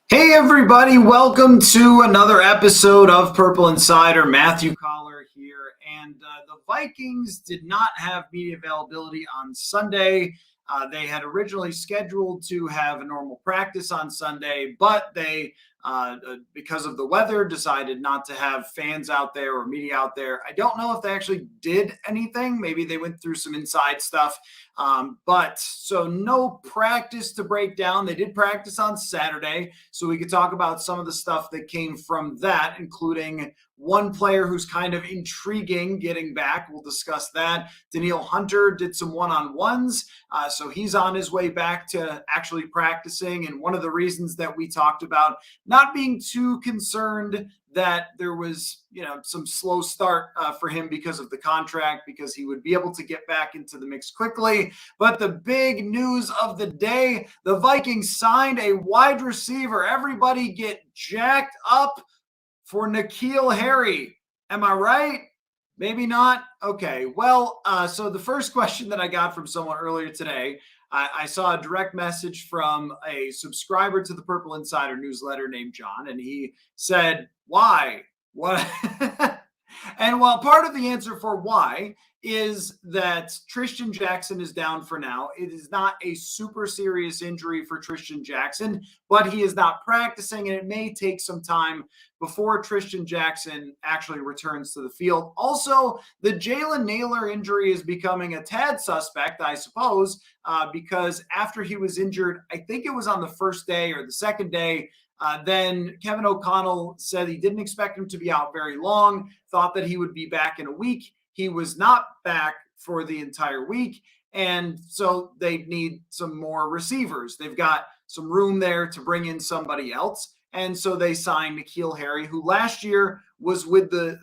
Hey everybody, welcome to another episode of Purple Insider. Matthew Coller here, and the Vikings did not have media availability on Sunday. They had originally scheduled to have a normal practice on Sunday, but they, because of the weather, decided not to have fans out there or media out there. I don't know if they actually did anything. Maybe they went through some inside stuff. But so no practice to break down. They did practice on Saturday, so we could talk about some of the stuff that came from that, including one player who's kind of intriguing getting back. We'll discuss that. Danielle Hunter did some one-on-ones, so he's on his way back to actually practicing. And one of the reasons that we talked about not being too concerned that there was, some slow start for him because of the contract, because he would be able to get back into the mix quickly. But the big news of the day, the Vikings signed a wide receiver. Everybody get jacked up for Nikolah Harry. Am I right? Maybe not. Okay. Well, so the first question that I got from someone earlier today, I saw a direct message from a subscriber to the Purple Insider newsletter named John, and he said, why? What? And while part of the answer for why is that Tristan Jackson is down for now, it is not a super serious injury for Tristan Jackson, but he is not practicing, and it may take some time before Tristan Jackson actually returns to the field. Also, the Jalen Nailor injury is becoming a tad suspect, I suppose, because after he was injured, I think it was on the first day or the second day, then Kevin O'Connell said he didn't expect him to be out very long, thought that he would be back in a week. He was not back for the entire week, and so they need some more receivers. They've got some room there to bring in somebody else, and so they signed Nikolah Harry, who last year was with the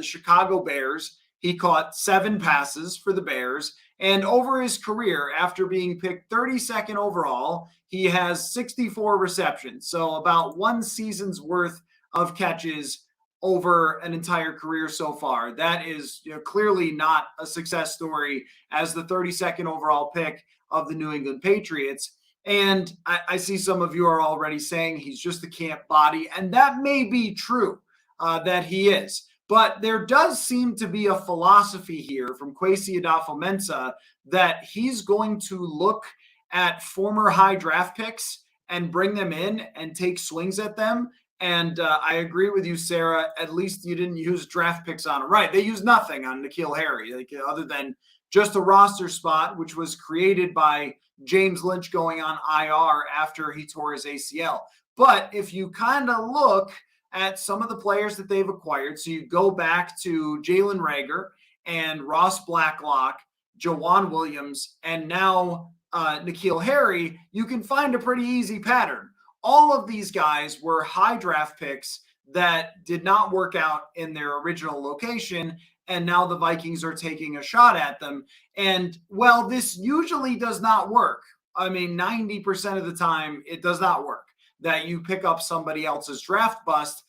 Chicago Bears. He caught 7 passes for the Bears, and over his career, after being picked 32nd overall, he has 64 receptions, so about one season's worth of catches over an entire career so far. That is clearly not a success story as the 32nd overall pick of the New England Patriots. And I see some of you are already saying he's just a camp body, and that may be true that he is. But there does seem to be a philosophy here from Kwesi Adofo-Mensah that he's going to look at former high draft picks and bring them in and take swings at them. And I agree with you, Sarah. At least you didn't use draft picks on it. Right. They used nothing on Nikolah Harry, other than just a roster spot, which was created by James Lynch going on IR after he tore his ACL. But if you kind of look at some of the players that they've acquired, so you go back to Jalen Reigher and Ross Blacklock, Jawan Williams, and now Nikolah Harry, you can find a pretty easy pattern. All of these guys were high draft picks that did not work out in their original location, and now the Vikings are taking a shot at them. And, well, this usually does not work. I mean, 90% of the time, it does not work that you pick up somebody else's draft bust.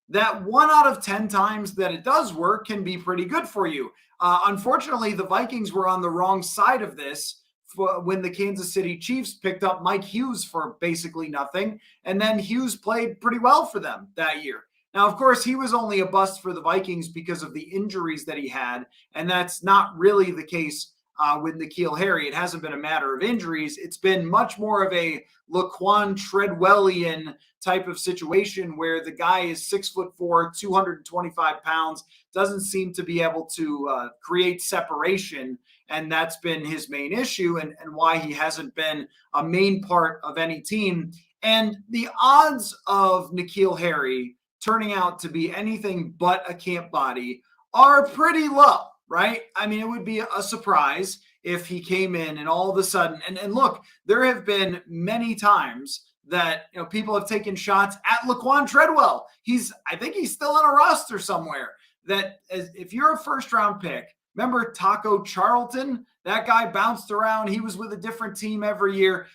That 1 out of 10 times that it does work can be pretty good for you. Unfortunately, the Vikings were on the wrong side of this when the Kansas City Chiefs picked up Mike Hughes for basically nothing. And then Hughes played pretty well for them that year. Now, of course, he was only a bust for the Vikings because of the injuries that he had. And that's not really the case with Nikolah Harry. It hasn't been a matter of injuries. It's been much more of a Laquan Treadwellian type of situation where the guy is 6'4", 225 pounds, doesn't seem to be able to create separation. And that's been his main issue and why he hasn't been a main part of any team. And the odds of Nikolah Harry turning out to be anything but a camp body are pretty low, right? I mean, it would be a surprise if he came in and all of a sudden, and look, there have been many times that people have taken shots at Laquan Treadwell. I think he's still on a roster somewhere. That if you're a first round pick, remember Taco Charlton? That guy bounced around. He was with a different team every year.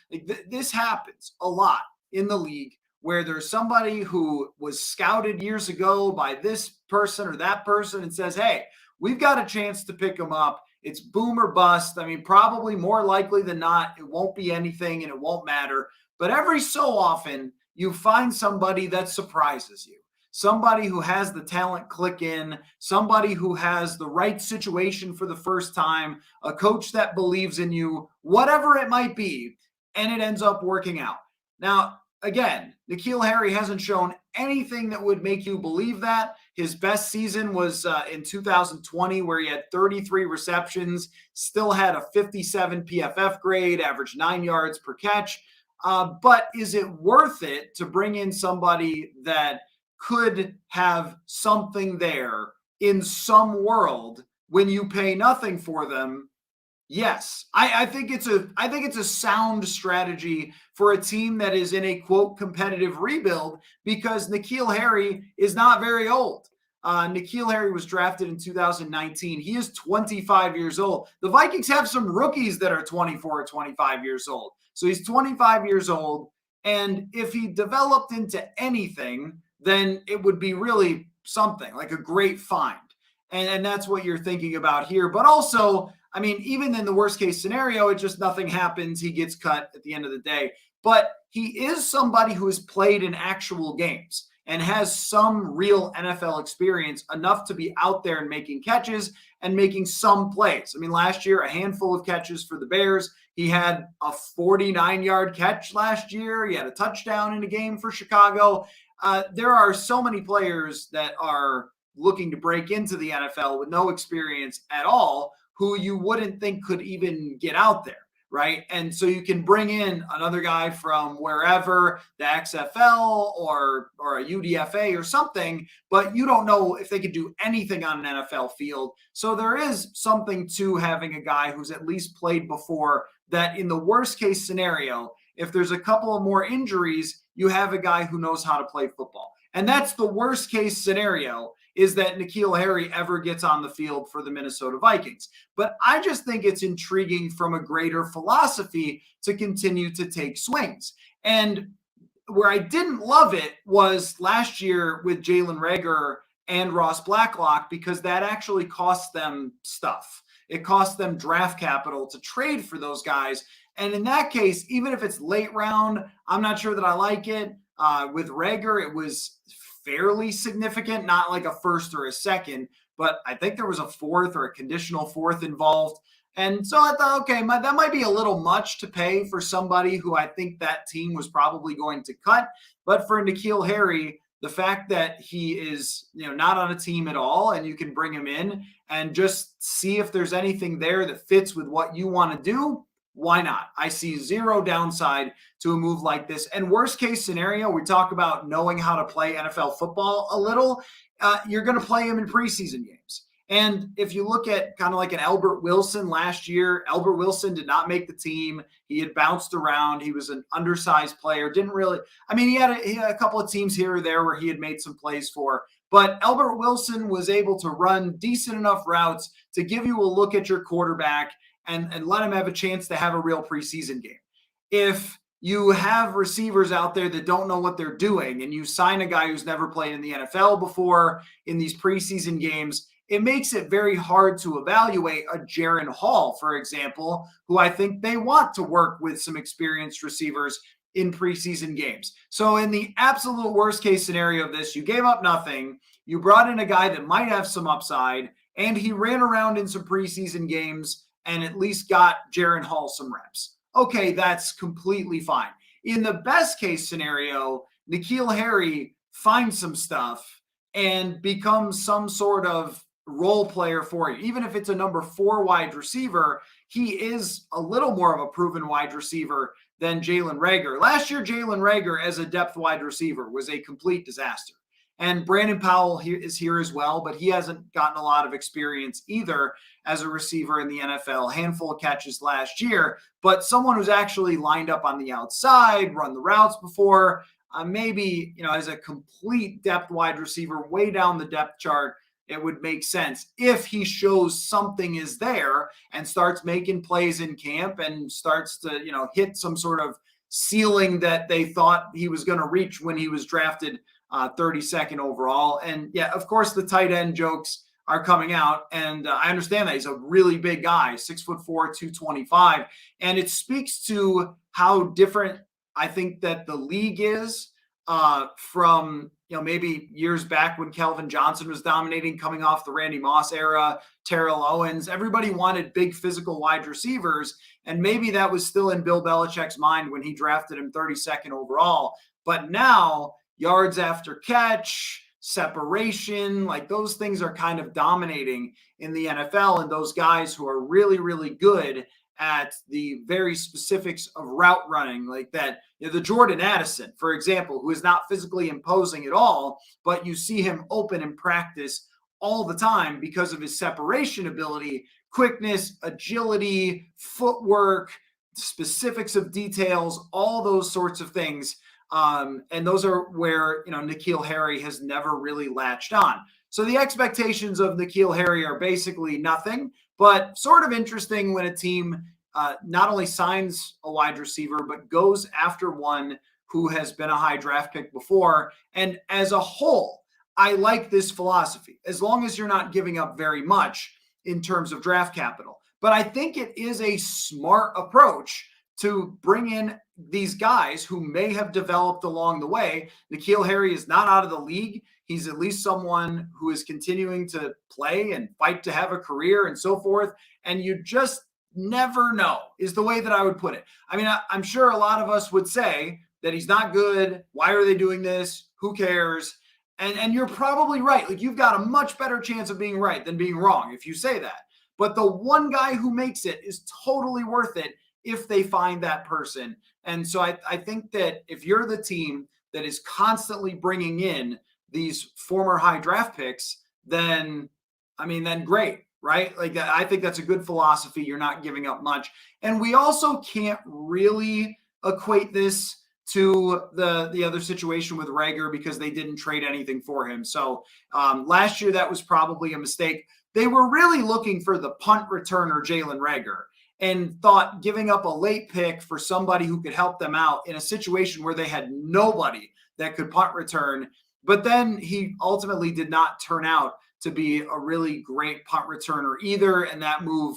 This happens a lot in the league where there's somebody who was scouted years ago by this person or that person and says, hey, we've got a chance to pick him up. It's boom or bust. I mean, probably more likely than not, it won't be anything and it won't matter. But every so often, you find somebody that surprises you. Somebody who has the talent click in, somebody who has the right situation for the first time, a coach that believes in you, whatever it might be, and it ends up working out. Now, again, Nikolah Harry hasn't shown anything that would make you believe that. His best season was in 2020, where he had 33 receptions, still had a 57 PFF grade, averaged 9 yards per catch. But is it worth it to bring in somebody that could have something there in some world when you pay nothing for them? Yes, I think it's a sound strategy for a team that is in a quote competitive rebuild, because Nikolah Harry is not very old. Nikolah Harry was drafted in 2019. He is 25 years old. The Vikings have some rookies that are 24 or 25 years old. So he's 25 years old. And if he developed into anything, then it would be really something like a great find. And that's what you're thinking about here. But also, I mean, even in the worst case scenario, it just nothing happens. He gets cut at the end of the day. But he is somebody who has played in actual games and has some real NFL experience, enough to be out there and making catches and making some plays. I mean, last year, a handful of catches for the Bears. He had a 49-yard catch last year. He had a touchdown in a game for Chicago. There are so many players that are looking to break into the NFL with no experience at all, who you wouldn't think could even get out there, right? And so you can bring in another guy from wherever, the XFL or a UDFA or something, but you don't know if they could do anything on an NFL field. So there is something to having a guy who's at least played before, that in the worst case scenario, if there's a couple of more injuries, you have a guy who knows how to play football. And that's the worst case scenario, is that Nikolah Harry ever gets on the field for the Minnesota Vikings. But I just think it's intriguing from a greater philosophy to continue to take swings. And where I didn't love it was last year with Jalen Reigher and Ross Blacklock, because that actually cost them stuff. It cost them draft capital to trade for those guys. And in that case, even if it's late round, I'm not sure that I like it. With Reigher, it was fairly significant, not like a first or a second, but I think there was a fourth or a conditional fourth involved. And so I thought, okay, that might be a little much to pay for somebody who I think that team was probably going to cut. But for Nikolah Harry, the fact that he is, not on a team at all, and you can bring him in and just see if there's anything there that fits with what you want to do, why not? I see zero downside to a move like this. And worst case scenario, we talk about knowing how to play NFL football a little. You're going to play him in preseason games. And if you look at kind of like an Albert Wilson last year, Albert Wilson did not make the team. He had bounced around. He was an undersized player. He had a couple of teams here or there where he had made some plays for. But Albert Wilson was able to run decent enough routes to give you a look at your quarterback and let him have a chance to have a real preseason game. If you have receivers out there that don't know what they're doing, and you sign a guy who's never played in the NFL before in these preseason games, it makes it very hard to evaluate a Jaren Hall, for example, who I think they want to work with some experienced receivers in preseason games. So in the absolute worst case scenario of this, you gave up nothing, you brought in a guy that might have some upside, and he ran around in some preseason games and at least got Jaren Hall some reps. Okay, that's completely fine. In the best case scenario, Nikolah Harry finds some stuff and becomes some sort of role player for you. Even if it's a number 4 wide receiver, he is a little more of a proven wide receiver than Jalen Reigher. Last year, Jalen Reigher as a depth wide receiver was a complete disaster. And Brandon Powell is here as well, but he hasn't gotten a lot of experience either as a receiver in the NFL. A handful of catches last year, but someone who's actually lined up on the outside, run the routes before, maybe, as a complete depth wide receiver way down the depth chart, it would make sense if he shows something is there and starts making plays in camp and starts to, hit some sort of ceiling that they thought he was going to reach when he was drafted 32nd overall. And yeah, of course, the tight end jokes are coming out. And I understand that he's a really big guy, 6'4", 225. And it speaks to how different I think that the league is from maybe years back when Kelvin Johnson was dominating, coming off the Randy Moss era, Terrell Owens. Everybody wanted big physical wide receivers, and maybe that was still in Bill Belichick's mind when he drafted him 32nd overall. But now, yards after catch, separation, like those things are kind of dominating in the NFL, and those guys who are really, really good at the very specifics of route running, like that, the Jordan Addison, for example, who is not physically imposing at all, but you see him open in practice all the time because of his separation ability, quickness, agility, footwork, specifics of details, all those sorts of things. And those are where, Nikolah Harry has never really latched on. So the expectations of Nikolah Harry are basically nothing, but sort of interesting when a team not only signs a wide receiver, but goes after one who has been a high draft pick before. And as a whole, I like this philosophy, as long as you're not giving up very much in terms of draft capital. But I think it is a smart approach to bring in these guys who may have developed along the way. Nikolah Harry is not out of the league. He's at least someone who is continuing to play and fight to have a career and so forth. And you just never know, is the way that I would put it. I mean, I'm sure a lot of us would say that he's not good. Why are they doing this? Who cares? And you're probably right. Like, you've got a much better chance of being right than being wrong if you say that. But the one guy who makes it is totally worth it if they find that person. And so I think that if you're the team that is constantly bringing in these former high draft picks, then great, right? Like, I think that's a good philosophy. You're not giving up much. And we also can't really equate this to the other situation with Reigher because they didn't trade anything for him. So last year, that was probably a mistake. They were really looking for the punt returner, Jalen Reigher, and thought giving up a late pick for somebody who could help them out in a situation where they had nobody that could punt return. But then he ultimately did not turn out to be a really great punt returner either, and that move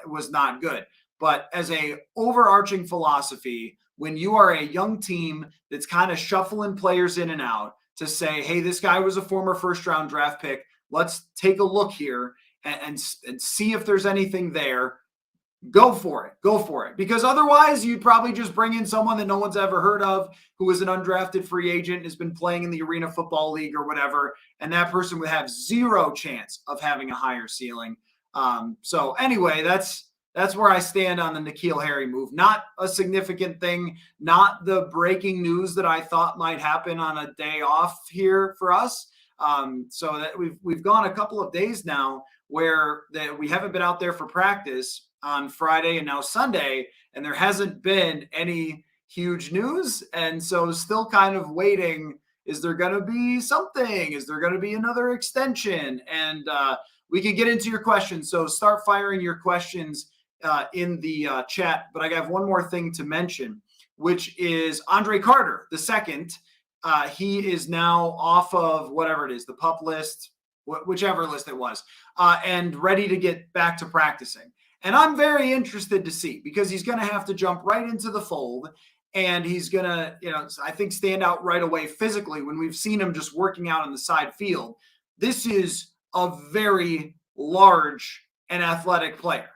was not good. But as a overarching philosophy, when you are a young team that's kind of shuffling players in and out to say, hey, this guy was a former first-round draft pick, let's take a look here and see if there's anything there. Go for it. Because otherwise, you'd probably just bring in someone that no one's ever heard of, who is an undrafted free agent, has been playing in the Arena Football League or whatever, and that person would have zero chance of having a higher ceiling. So anyway, that's where I stand on the Nikolah Harry move. Not a significant thing, not the breaking news that I thought might happen on a day off here for us. So that we've gone a couple of days now where we haven't been out there for practice on Friday and now Sunday, and there hasn't been any huge news. And so still kind of waiting. Is there going to be something? Is there going to be another extension? And we can get into your questions. So start firing your questions in the chat. But I have one more thing to mention, which is Andre Carter, the second. He is now off of whatever it is, the PUP list, whichever list it was, and ready to get back to practicing. And I'm very interested to see, because he's going to have to jump right into the fold, and he's going to, I think, stand out right away physically when we've seen him just working out on the side field. This is a very large and athletic player.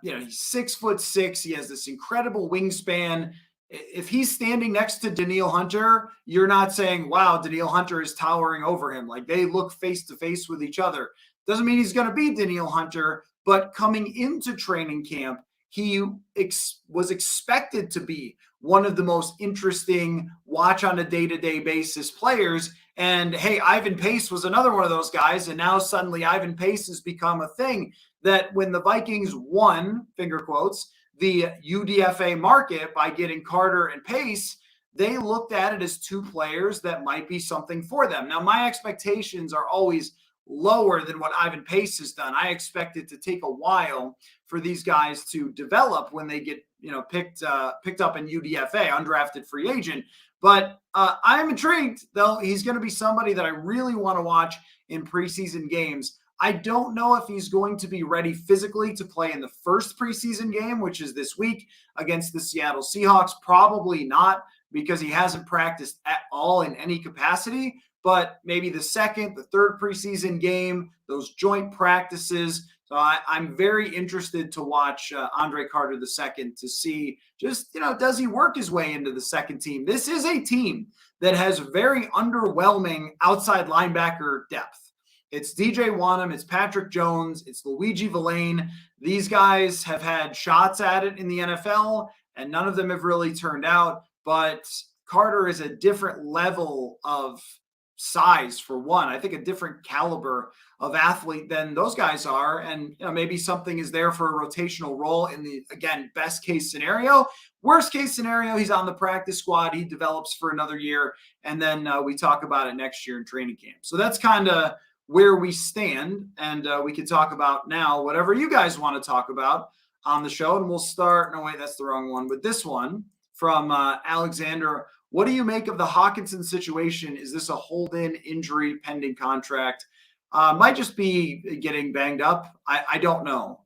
He's 6'6". He has this incredible wingspan. If he's standing next to Danielle Hunter, you're not saying, wow, Danielle Hunter is towering over him. Like, they look face to face with each other. Doesn't mean he's going to be Danielle Hunter, but coming into training camp, he was expected to be one of the most interesting watch on a day-to-day basis players. And hey, Ivan Pace was another one of those guys. And now suddenly Ivan Pace has become a thing that when the Vikings won, finger quotes, the UDFA market by getting Carter and Pace, they looked at it as two players that might be something for them. Now, my expectations are always lower than what Ivan Pace has done. I expect it to take a while for these guys to develop when they get, picked up in UDFA, undrafted free agent. But I'm intrigued, though. He's going to be somebody that I really want to watch in preseason games. I don't know if he's going to be ready physically to play in the first preseason game, which is this week against the Seattle Seahawks. Probably not, because he hasn't practiced at all in any capacity. But maybe the second, the third preseason game, those joint practices. So I'm very interested to watch Andre Carter II to see just, does he work his way into the second team? This is a team that has very underwhelming outside linebacker depth. It's DJ Wanham, it's Patrick Jones, it's Luigi Villain. These guys have had shots at it in the NFL, and none of them have really turned out. But Carter is a different level of size, for one. I think a different caliber of athlete than those guys are. And maybe something is there for a rotational role in the, again, best case scenario. Worst case scenario, he's on the practice squad. He develops for another year. And then we talk about it next year in training camp. So that's kind of where we stand. And we can talk about now whatever you guys want to talk about on the show. And we'll start. No, wait, that's the wrong one. But this one from Alexander. What do you make of the Hawkinson situation? Is this a hold-in injury pending contract? Might just be getting banged up. I don't know.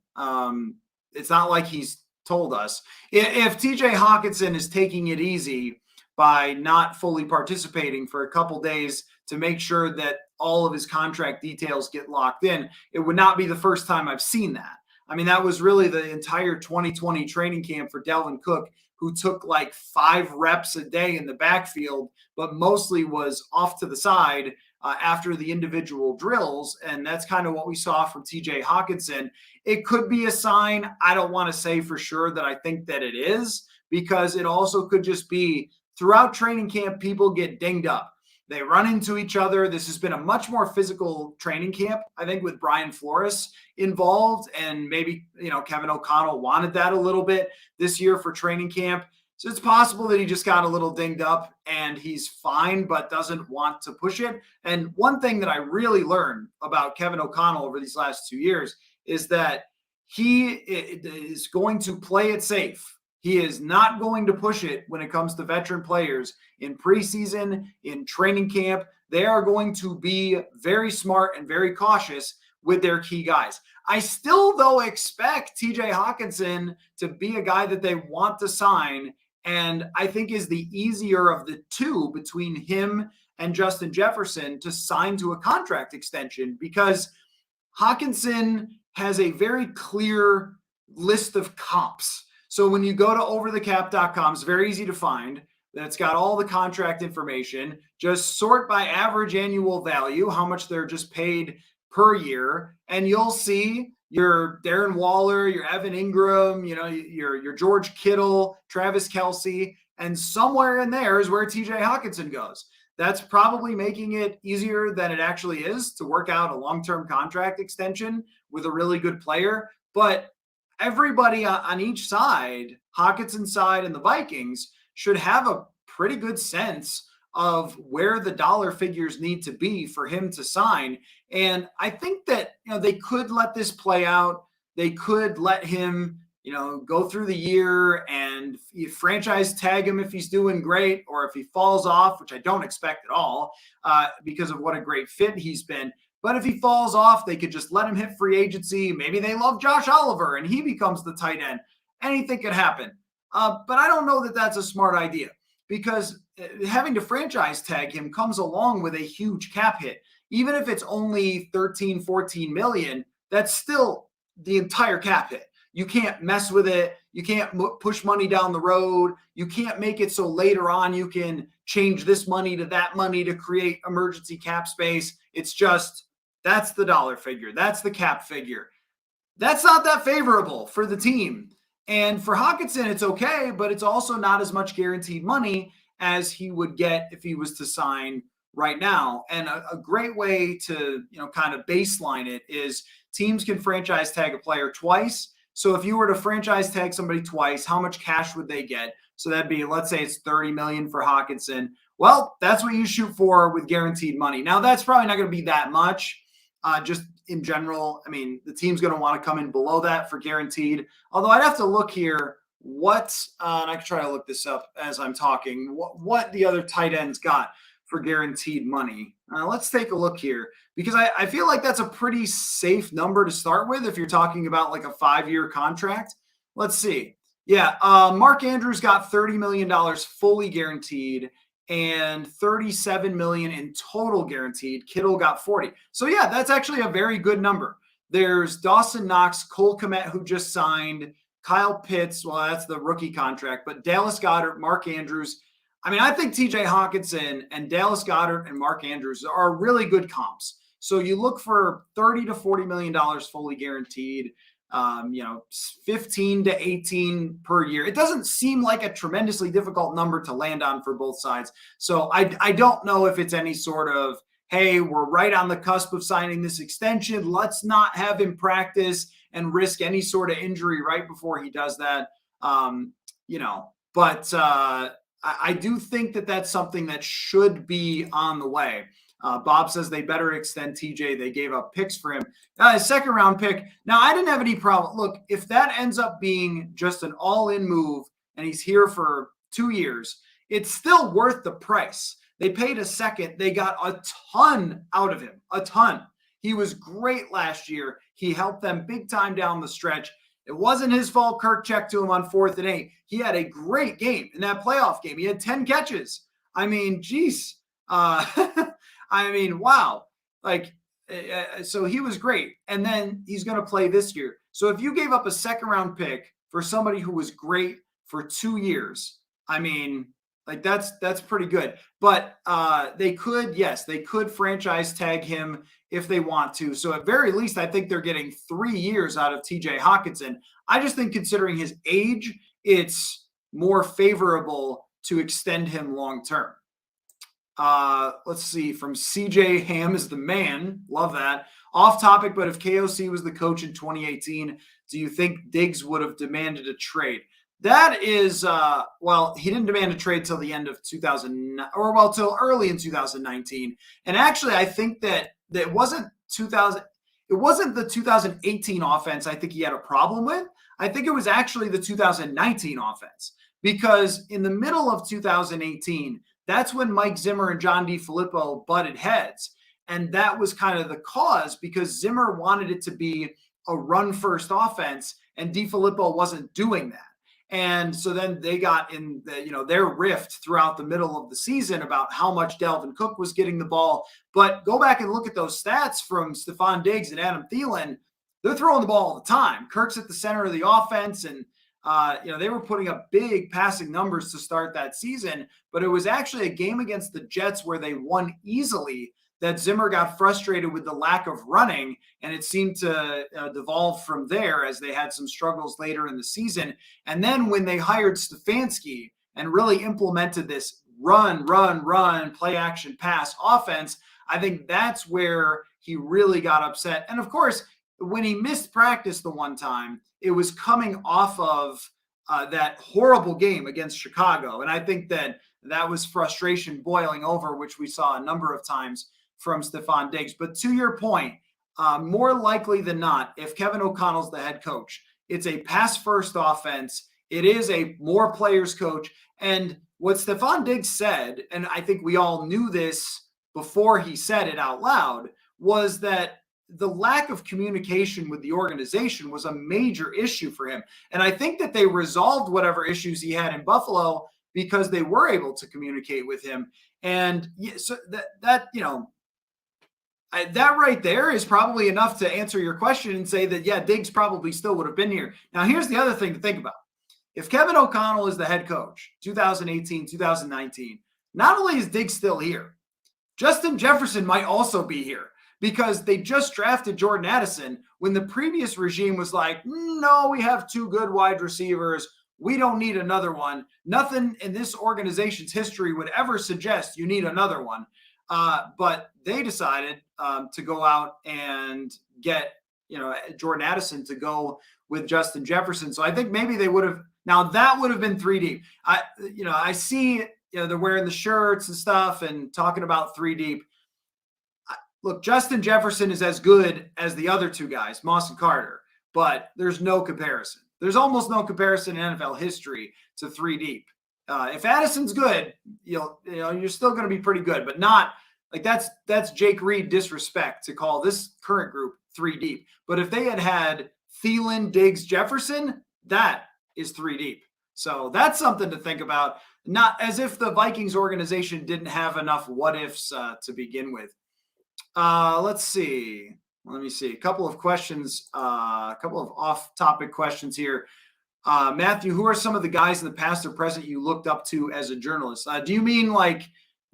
It's not like he's told us. If TJ Hawkinson is taking it easy by not fully participating for a couple days to make sure that all of his contract details get locked in, it would not be the first time I've seen that. I mean, that was really the entire 2020 training camp for Dalvin Cook, who took like 5 reps a day in the backfield, but mostly was off to the side after the individual drills. And that's kind of what we saw from TJ Hawkinson. It could be a sign. I don't want to say for sure that I think that it is, because it also could just be throughout training camp, people get dinged up. They run into each other. This has been a much more physical training camp, I think, with Brian Flores involved. And maybe, Kevin O'Connell wanted that a little bit this year for training camp. So it's possible that he just got a little dinged up and he's fine, but doesn't want to push it. And one thing that I really learned about Kevin O'Connell over these last 2 years is that he is going to play it safe. He is not going to push it when it comes to veteran players in preseason, in training camp. They are going to be very smart and very cautious with their key guys. I still, though, expect TJ Hawkinson to be a guy that they want to sign, and I think is the easier of the two between him and Justin Jefferson to sign to a contract extension, because Hawkinson has a very clear list of comps. So when you go to overthecap.com, it's very easy to find. That's got all the contract information. Just sort by average annual value, how much they're just paid per year, and you'll see your Darren Waller, your Evan Ingram, your George Kittle, Travis Kelce, and somewhere in there is where TJ Hawkinson goes. That's probably making it easier than it actually is to work out a long-term contract extension with a really good player. But everybody on each side, Hawkinson's side and the Vikings, should have a pretty good sense of where the dollar figures need to be for him to sign. And I think that, they could let this play out. They could let him, go through the year and you franchise tag him if he's doing great, or if he falls off, which I don't expect at all because of what a great fit he's been. But if he falls off, they could just let him hit free agency. Maybe they love Josh Oliver and he becomes the tight end. Anything could happen. But I don't know that that's a smart idea, because having to franchise tag him comes along with a huge cap hit. Even if it's only 13, 14 million, that's still the entire cap hit. You can't mess with it. You can't push money down the road. You can't make it so later on you can change this money to that money to create emergency cap space. It's just, that's the dollar figure. That's the cap figure. That's not that favorable for the team. And for Hawkinson, it's okay, but it's also not as much guaranteed money as he would get if he was to sign right now. And a great way to, kind of baseline it is teams can franchise tag a player twice. So if you were to franchise tag somebody twice, how much cash would they get? So that'd be, let's say it's $30 million for Hawkinson. Well, that's what you shoot for with guaranteed money. Now, that's probably not going to be that much. Just in general, I mean, the team's going to want to come in below that for guaranteed. Although I'd have to look here and I can try to look this up as I'm talking, what the other tight ends got for guaranteed money. Let's take a look here, because I feel like that's a pretty safe number to start with if you're talking about like a 5-year contract. Let's see. Yeah, Mark Andrews got $30 million fully guaranteed and $37 million in total guaranteed. Kittle got 40. So yeah, that's actually a very good number. There's Dawson Knox, Cole Kmet, who just signed, Kyle Pitts. Well, that's the rookie contract, but Dallas Goedert, Mark Andrews. I mean, I think TJ Hawkinson and Dallas Goedert and Mark Andrews are really good comps. So you look for $30 to $40 million fully guaranteed. 15 to 18 per year. It doesn't seem like a tremendously difficult number to land on for both sides. So I don't know if it's any sort of, hey, we're right on the cusp of signing this extension. Let's not have him practice and risk any sort of injury right before he does that. But I do think that that's something that should be on the way. Bob says they better extend TJ. They gave up picks for him. A second round pick. Now, I didn't have any problem. Look, if that ends up being just an all-in move and he's here for 2 years, it's still worth the price. They paid a second. They got a ton out of him, a ton. He was great last year. He helped them big time down the stretch. It wasn't his fault. Kirk checked to him on 4th and 8. He had a great game in that playoff game. He had 10 catches. I mean, geez. I mean, wow. So he was great. And then he's going to play this year. So if you gave up a second round pick for somebody who was great for 2 years, I mean, that's pretty good. But they could franchise tag him if they want to. So at very least, I think they're getting 3 years out of TJ Hawkinson. I just think considering his age, it's more favorable to extend him long term. Let's see, from CJ Ham is the man. Love that. Off topic, but if KOC was the coach in 2018, do you think Diggs would have demanded a trade? That is, he didn't demand a trade till the end of till early in 2019. And actually, I think that it wasn't the 2018 offense I think he had a problem with. I think it was actually the 2019 offense, because in the middle of 2018, that's when Mike Zimmer and John DeFilippo butted heads. And that was kind of the cause, because Zimmer wanted it to be a run-first offense, and DeFilippo wasn't doing that. And so then they got in their rift throughout the middle of the season about how much Dalvin Cook was getting the ball. But go back and look at those stats from Stefon Diggs and Adam Thielen. They're throwing the ball all the time. Kirk's at the center of the offense, and they were putting up big passing numbers to start that season. But it was actually a game against the Jets where they won easily that Zimmer got frustrated with the lack of running, and it seemed to devolve from there as they had some struggles later in the season. And then when they hired Stefanski and really implemented this run, play action pass offense, I think that's where he really got upset. And of course, when he missed practice the one time, it was coming off of that horrible game against Chicago. And I think that was frustration boiling over, which we saw a number of times from Stefon Diggs. But to your point, more likely than not, if Kevin O'Connell's the head coach, it's a pass-first offense. It is a more players coach. And what Stefon Diggs said, and I think we all knew this before he said it out loud, was that the lack of communication with the organization was a major issue for him. And I think that they resolved whatever issues he had in Buffalo because they were able to communicate with him. And so that right there is probably enough to answer your question and say that, yeah, Diggs probably still would have been here. Now, here's the other thing to think about. If Kevin O'Connell is the head coach, 2018, 2019, not only is Diggs still here, Justin Jefferson might also be here, because they just drafted Jordan Addison when the previous regime was like, no, we have 2 good wide receivers. We don't need another one. Nothing in this organization's history would ever suggest you need another one. But they decided to go out and get, Jordan Addison to go with Justin Jefferson. So I think maybe they would have. Now that would have been 3 deep. I see, they're wearing the shirts and stuff and talking about 3 deep. Look, Justin Jefferson is as good as the other 2 guys, Moss and Carter, but there's no comparison. There's almost no comparison in NFL history to 3 deep. If Addison's good, you're still going to be pretty good, but not like that's Jake Reed disrespect to call this current group 3 deep. But if they had Thielen, Diggs, Jefferson, that is 3 deep. So that's something to think about. Not as if the Vikings organization didn't have enough what ifs to begin with. Let's see. Let me see. A couple of questions, a couple of off topic questions here. Matthew, who are some of the guys in the past or present you looked up to as a journalist? Do you mean like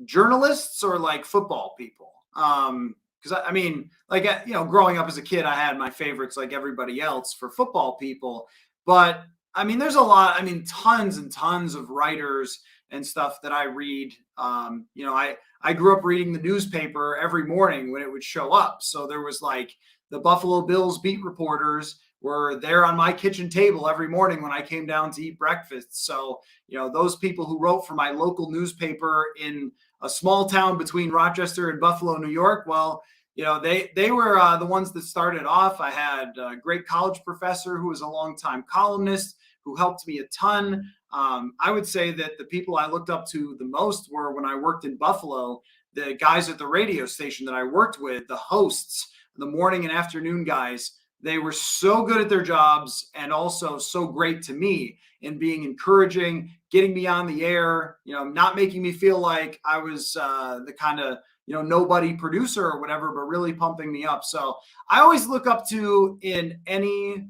journalists or like football people? Because I mean, like, growing up as a kid, I had my favorites like everybody else for football people. But I mean, there's a lot, tons and tons of writers and stuff that I read. I grew up reading the newspaper every morning when it would show up. So there was like the Buffalo Bills beat reporters were there on my kitchen table every morning when I came down to eat breakfast. So, those people who wrote for my local newspaper in a small town between Rochester and Buffalo, New York, well, they were the ones that started off. I had a great college professor who was a longtime columnist who helped me a ton. I would say that the people I looked up to the most were when I worked in Buffalo, the guys at the radio station that I worked with, the hosts, the morning and afternoon guys. They were so good at their jobs and also so great to me in being encouraging, getting me on the air, not making me feel like I was the kind of, nobody producer or whatever, but really pumping me up. So I always look up to, in any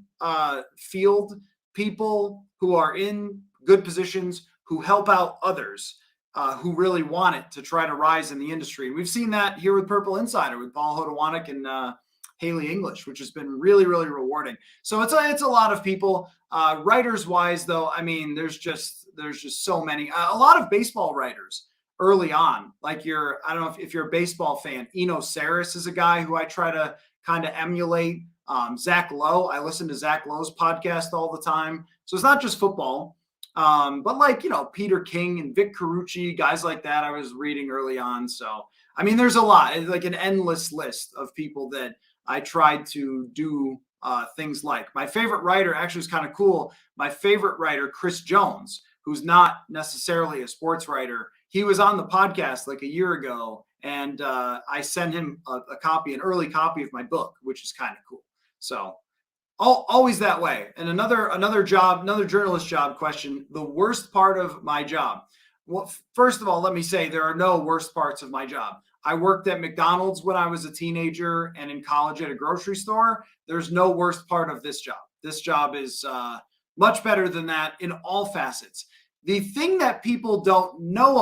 field, people who are in good positions, who help out others, who really want it to try to rise in the industry. And we've seen that here with Purple Insider with Paul Hodowanik and Haley English, which has been really, really rewarding. So it's a lot of people. Writers wise, though, there's just so many. A lot of baseball writers early on, like I don't know if you're a baseball fan. Eno Saris is a guy who I try to kind of emulate. Zach Lowe, I listen to Zach Lowe's podcast all the time. So it's not just football, but like, Peter King and Vic Carucci, guys like that I was reading early on. So, there's a lot, it's like an endless list of people that I tried to do things like. My favorite writer actually is kind of cool. My favorite writer, Chris Jones, who's not necessarily a sports writer, he was on the podcast like a year ago, and I sent him an early copy of my book, which is kind of cool. So always that way. And another journalist job question, the worst part of my job. Well, first of all, let me say there are no worst parts of my job. I worked at McDonald's when I was a teenager and in college at a grocery store. There's no worst part of this job. This job is much better than that in all facets. The thing that people don't know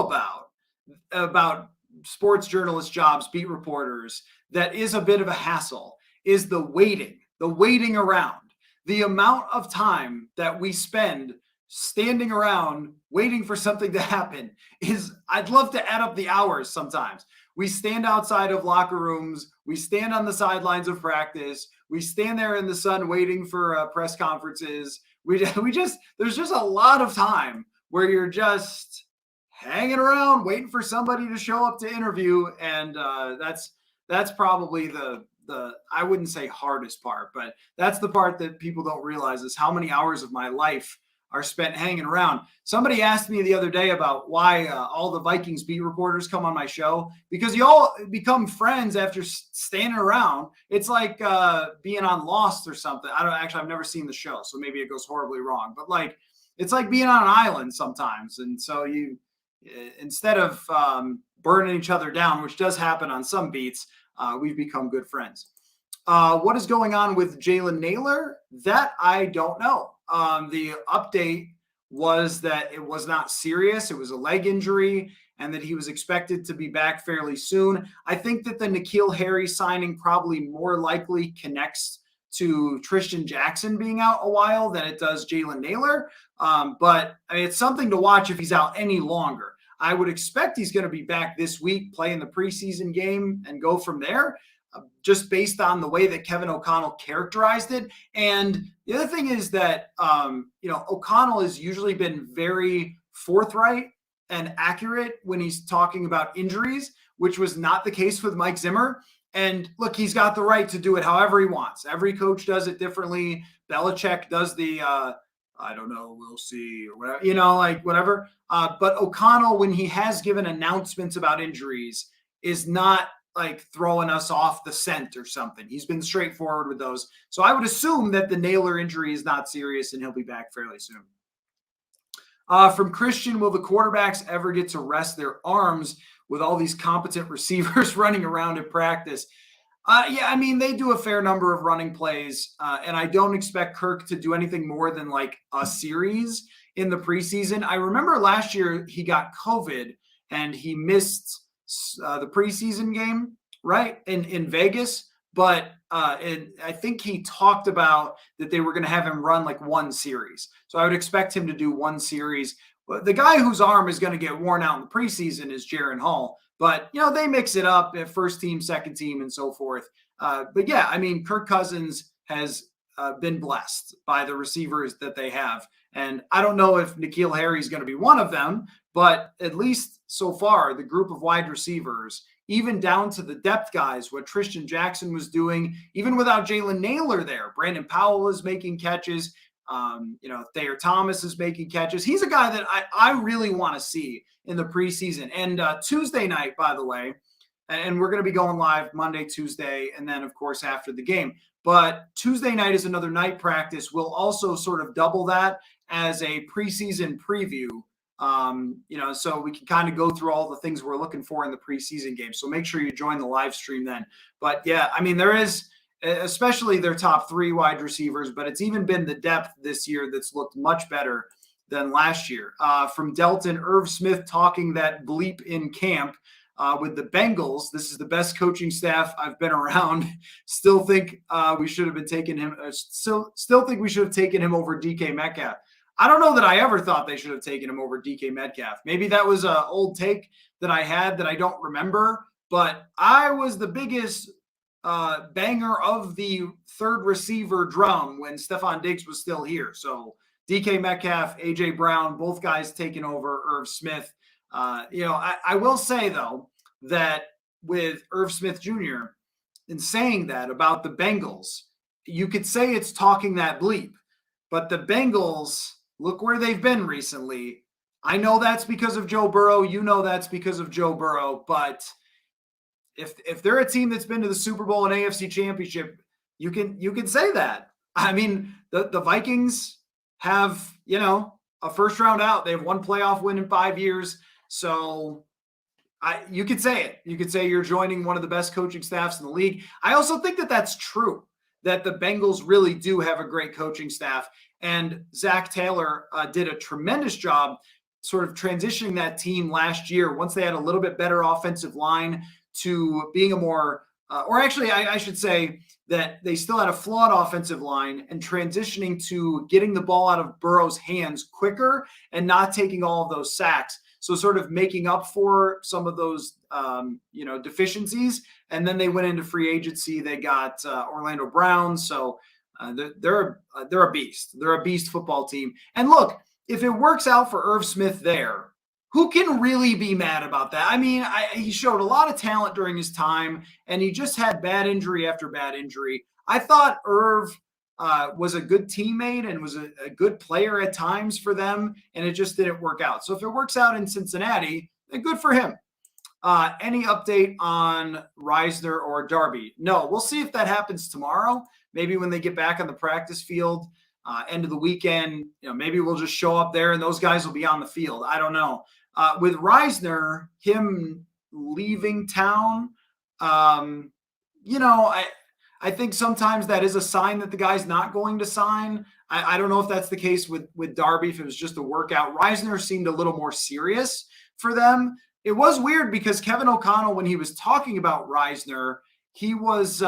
about sports journalist jobs, beat reporters, that is a bit of a hassle is the waiting around. The amount of time that we spend standing around waiting for something to happen I'd love to add up the hours sometimes. We stand outside of locker rooms. We stand on the sidelines of practice. We stand there in the sun waiting for press conferences. There's just a lot of time where you're just hanging around waiting for somebody to show up to interview. And that's probably the I wouldn't say hardest part, but that's the part that people don't realize is how many hours of my life are spent hanging around. Somebody asked me the other day about why all the Vikings beat reporters come on my show, because you all become friends after standing around. It's like being on Lost or something. I've never seen the show, so maybe it goes horribly wrong, but like, it's like being on an island sometimes. And so you, instead of burning each other down, which does happen on some beats, we've become good friends. What is going on with Jalen Naylor? That I don't know. The update was that it was not serious. It was a leg injury and that he was expected to be back fairly soon. I think that the Nikolah Harry signing probably more likely connects to Tristan Jackson being out a while than it does Jalen Naylor. But it's something to watch if he's out any longer. I would expect he's going to be back this week, play in the preseason game and go from there. Just based on the way that Kevin O'Connell characterized it. And the other thing is that, O'Connell has usually been very forthright and accurate when he's talking about injuries, which was not the case with Mike Zimmer. And look, he's got the right to do it however he wants. Every coach does it differently. Belichick does the, I don't know, we'll see, or whatever, whatever. But O'Connell, when he has given announcements about injuries, is not like throwing us off the scent or something. He's been straightforward with those. So I would assume that the Naylor injury is not serious and he'll be back fairly soon. From Christian, will the quarterbacks ever get to rest their arms with all these competent receivers running around in practice? Yeah, I mean, they do a fair number of running plays, and I don't expect Kirk to do anything more than like a series in the preseason. I remember last year he got COVID and he missed the preseason game, right, in Vegas. But I think he talked about that they were going to have him run like one series. So I would expect him to do one series. But the guy whose arm is going to get worn out in the preseason is Jaren Hall. But, they mix it up at first team, second team, and so forth. But yeah, I mean, Kirk Cousins has been blessed by the receivers that they have. And I don't know if Nikolah Harry is going to be one of them, but at least so far, the group of wide receivers, even down to the depth guys, what Tristan Jackson was doing, even without Jalen Naylor there, Brandon Powell is making catches. Thayer Thomas is making catches. He's a guy that I really want to see in the preseason. And Tuesday night, by the way, and we're going to be going live Monday, Tuesday, and then, of course, after the game. But Tuesday night is another night practice. We'll also sort of double that as a preseason preview. So we can kind of go through all the things we're looking for in the preseason game. So make sure you join the live stream then. But yeah, I mean, there is, especially their top three wide receivers, but it's even been the depth this year that's looked much better than last year. From Delton, Irv Smith talking that bleep in camp with the Bengals. This is the best coaching staff I've been around. Still think we should have been taking him. Still think we should have taken him over DK Metcalf. I don't know that I ever thought they should have taken him over DK Metcalf. Maybe that was an old take that I had that I don't remember, but I was the biggest banger of the third receiver drum when Stefon Diggs was still here. So DK Metcalf, AJ Brown, both guys taking over Irv Smith. I will say, though, that with Irv Smith Jr., in saying that about the Bengals, you could say it's talking that bleep, but the Bengals, look where they've been recently. I know that's because of Joe Burrow. You know that's because of Joe Burrow, but if they're a team that's been to the Super Bowl and AFC Championship, you can say that. I mean, the Vikings have, a first round out. They have one playoff win in 5 years. So you could say it. You could say you're joining one of the best coaching staffs in the league. I also think that that's true, that the Bengals really do have a great coaching staff. And Zach Taylor did a tremendous job sort of transitioning that team last year once they had a little bit better offensive line to being a more I should say that they still had a flawed offensive line and transitioning to getting the ball out of Burrow's hands quicker and not taking all of those sacks. So sort of making up for some of those, deficiencies. And then they went into free agency. They got Orlando Brown. So they're a beast. They're a beast football team. And look, if it works out for Irv Smith there, who can really be mad about that? I mean, he showed a lot of talent during his time, and he just had bad injury after bad injury. I thought Irv was a good teammate and was a good player at times for them, and it just didn't work out. So if it works out in Cincinnati, then good for him. Any update on Reisner or Darby? No, we'll see if that happens tomorrow. Maybe when they get back on the practice field, end of the weekend, maybe we'll just show up there and those guys will be on the field. I don't know. With Reisner, him leaving town, I think sometimes that is a sign that the guy's not going to sign. I don't know if that's the case with Darby, if it was just a workout. Reisner seemed a little more serious for them. It was weird because Kevin O'Connell, when he was talking about Reisner, he was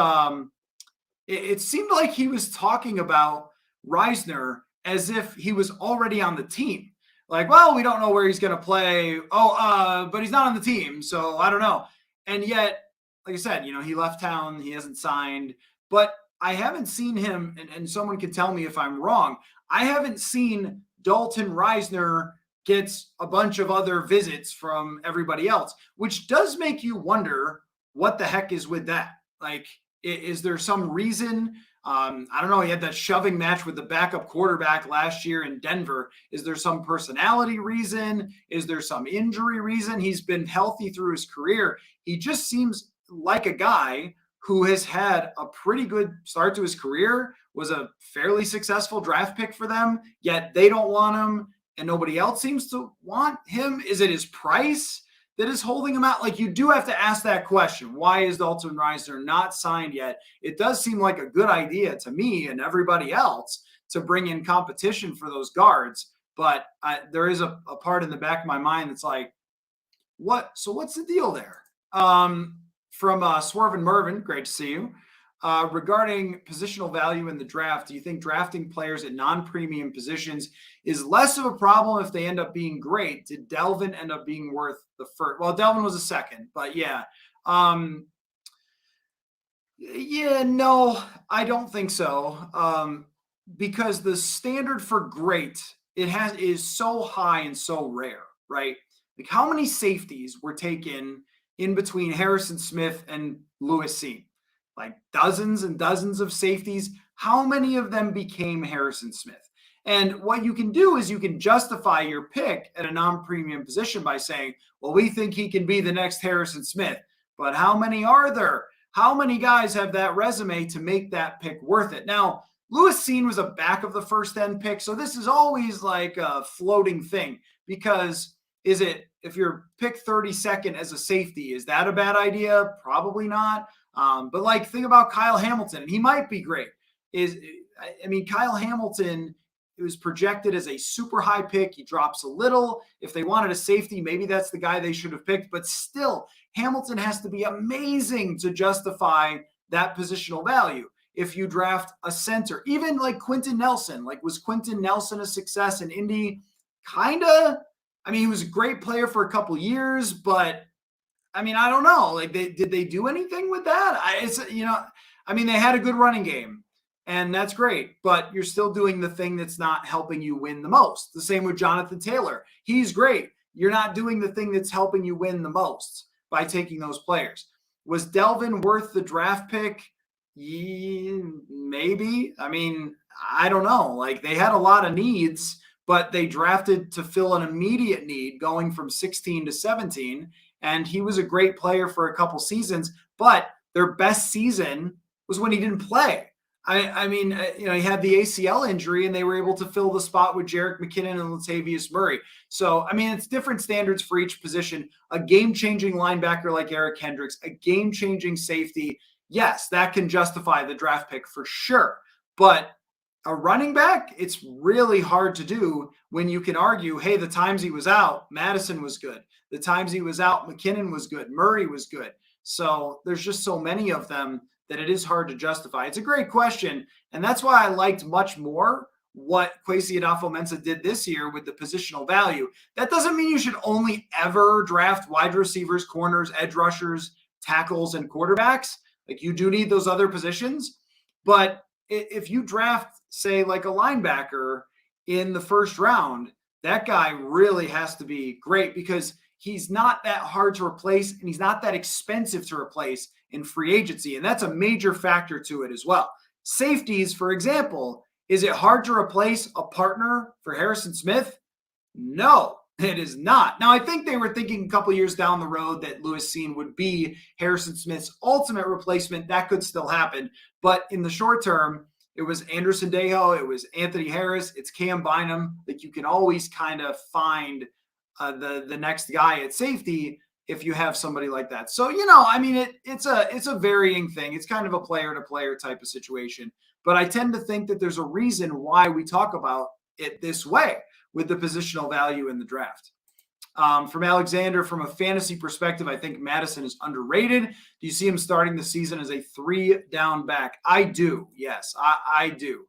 it seemed like he was talking about Reisner as if he was already on the team. Like, well, we don't know where he's going to play. But he's not on the team, so I don't know. And yet, like I said, he left town. He hasn't signed. But I haven't seen him, and someone can tell me if I'm wrong, I haven't seen Dalton Reisner gets a bunch of other visits from everybody else, which does make you wonder what the heck is with that. Like, is there some reason? I don't know. He had that shoving match with the backup quarterback last year in Denver. Is there some personality reason? Is there some injury reason? He's been healthy through his career. He just seems like a guy who has had a pretty good start to his career, was a fairly successful draft pick for them, yet they don't want him. and nobody else seems to want him? Is it his price that is holding him out? Like, you do have to ask that question. Why is Dalton Reisner not signed yet? It does seem like a good idea to me and everybody else to bring in competition for those guards. But there is a part in the back of my mind that's like, what? So what's the deal there? From Swerve and Mervin, great to see you. Regarding positional value in the draft, do you think drafting players at non-premium positions is less of a problem if they end up being great? Did Delvin end up being worth the first? Well, Delvin was a second, but yeah. No, I don't think so. Because the standard for great is so high and so rare, right? Like, how many safeties were taken in between Harrison Smith and Lewis Cine? Like dozens and dozens of safeties. How many of them became Harrison Smith? And what you can do is you can justify your pick at a non-premium position by saying, well, we think he can be the next Harrison Smith. But how many are there? How many guys have that resume to make that pick worth it? Now, Lewis Cine was a back of the first 10 pick. So this is always like a floating thing, because if you're picked 32nd as a safety, is that a bad idea? Probably not. But like, think about Kyle Hamilton, and he might be great. Kyle Hamilton, it was projected as a super high pick. He drops a little. If they wanted a safety, maybe that's the guy they should have picked. But still, Hamilton has to be amazing to justify that positional value. If you draft a center, even like Quentin Nelson, like, was Quentin Nelson a success in Indy? Kinda. He was a great player for a couple years, but I don't know. Like, did they do anything with that? They had a good running game, and that's great, but you're still doing the thing that's not helping you win the most. The same with Jonathan Taylor. He's great. You're not doing the thing that's helping you win the most by taking those players. Was Delvin worth the draft pick? Yeah, maybe. I don't know. Like, they had a lot of needs, but they drafted to fill an immediate need going from 16 to 17. And he was a great player for a couple seasons, but their best season was when he didn't play. He had the ACL injury, and they were able to fill the spot with Jerick McKinnon and Latavius Murray. So, it's different standards for each position. A game-changing linebacker like Eric Hendricks, a game-changing safety, yes, that can justify the draft pick for sure. But a running back, it's really hard to do when you can argue, hey, the times he was out, Madison was good. The times he was out, McKinnon was good. Murray was good. So there's just so many of them that it is hard to justify. It's a great question. And that's why I liked much more what Kwesi Adofo-Mensah did this year with the positional value. That doesn't mean you should only ever draft wide receivers, corners, edge rushers, tackles, and quarterbacks. Like, you do need those other positions. But if you draft, say, like a linebacker in the first round, that guy really has to be great, because he's not that hard to replace, and he's not that expensive to replace in free agency. And that's a major factor to it as well. Safeties, for example, is it hard to replace a partner for Harrison Smith? No, it is not. Now, I think they were thinking a couple years down the road that Lewis Cine would be Harrison Smith's ultimate replacement. That could still happen. But in the short term, it was Anderson Dejo, it was Anthony Harris, it's Cam Bynum. Like, you can always kind of find the next guy at safety if you have somebody like that. So, it's a varying thing. It's kind of a player-to-player type of situation. But I tend to think that there's a reason why we talk about it this way with the positional value in the draft. From Alexander, from a fantasy perspective, I think Madison is underrated. Do you see him starting the season as a 3-down back? I do. Yes, I do.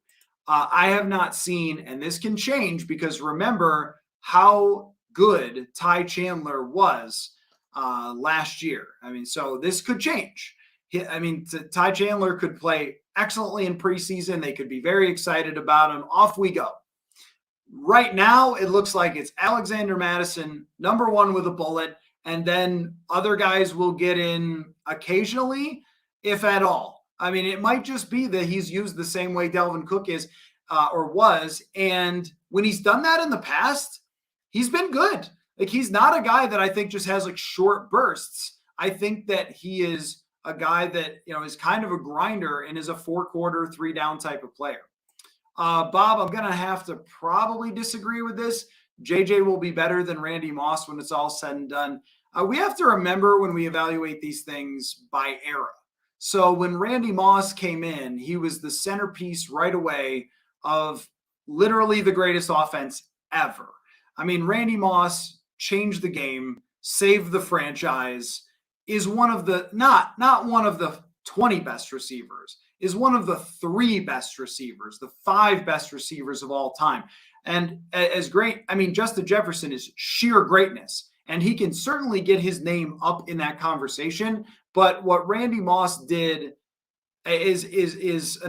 I have not seen, and this can change, because remember how good Ty Chandler was last year. So this could change. Ty Chandler could play excellently in preseason. They could be very excited about him. Off we go. Right now, it looks like it's Alexander Madison, number one with a bullet, and then other guys will get in occasionally, if at all. It might just be that he's used the same way Dalvin Cook is or was, and when he's done that in the past, he's been good. Like, he's not a guy that I think just has like short bursts. I think that he is a guy that, is kind of a grinder and is a 4-quarter, 3-down type of player. Bob, I'm going to have to probably disagree with this. JJ will be better than Randy Moss when it's all said and done. We have to remember when we evaluate these things by era. So when Randy Moss came in, he was the centerpiece right away of literally the greatest offense ever. I mean, Randy Moss changed the game, saved the franchise, is one of the not one of the 20 best receivers, is one of the 3 best receivers, the 5 best receivers of all time. And as great, I mean, Justin Jefferson is sheer greatness, and he can certainly get his name up in that conversation. But what Randy Moss did is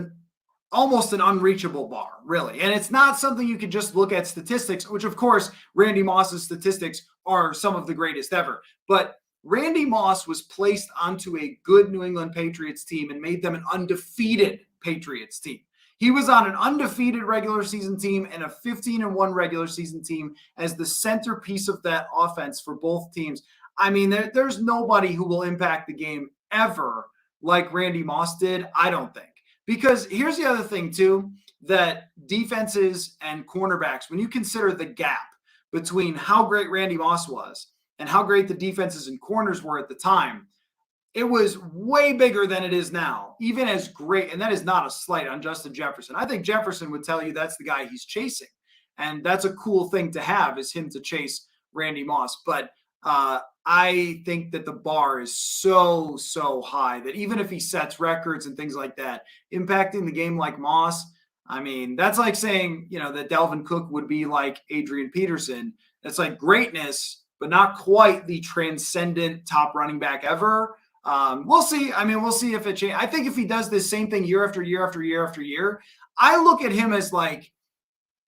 almost an unreachable bar, really. And it's not something you can just look at statistics, which of course, Randy Moss's statistics are some of the greatest ever. But Randy Moss was placed onto a good New England Patriots team and made them an undefeated Patriots team. He was on an undefeated regular season team and a 15-1 regular season team as the centerpiece of that offense for both teams. I mean, there's nobody who will impact the game ever like Randy Moss did, I don't think. Because here's the other thing, too, that defenses and cornerbacks, when you consider the gap between how great Randy Moss was and how great the defenses and corners were at the time, it was way bigger than it is now, even as great. And that is not a slight on Justin Jefferson. I think Jefferson would tell you that's the guy he's chasing. And that's a cool thing to have, is him to chase Randy Moss. But I think that the bar is so high that even if he sets records and things like that, impacting the game like Moss, I mean, that's like saying, that Dalvin Cook would be like Adrian Peterson. That's like greatness, but not quite the transcendent top running back ever. We'll see. I mean, we'll see if it changes. I think if he does this same thing year after year after year after year, I look at him as like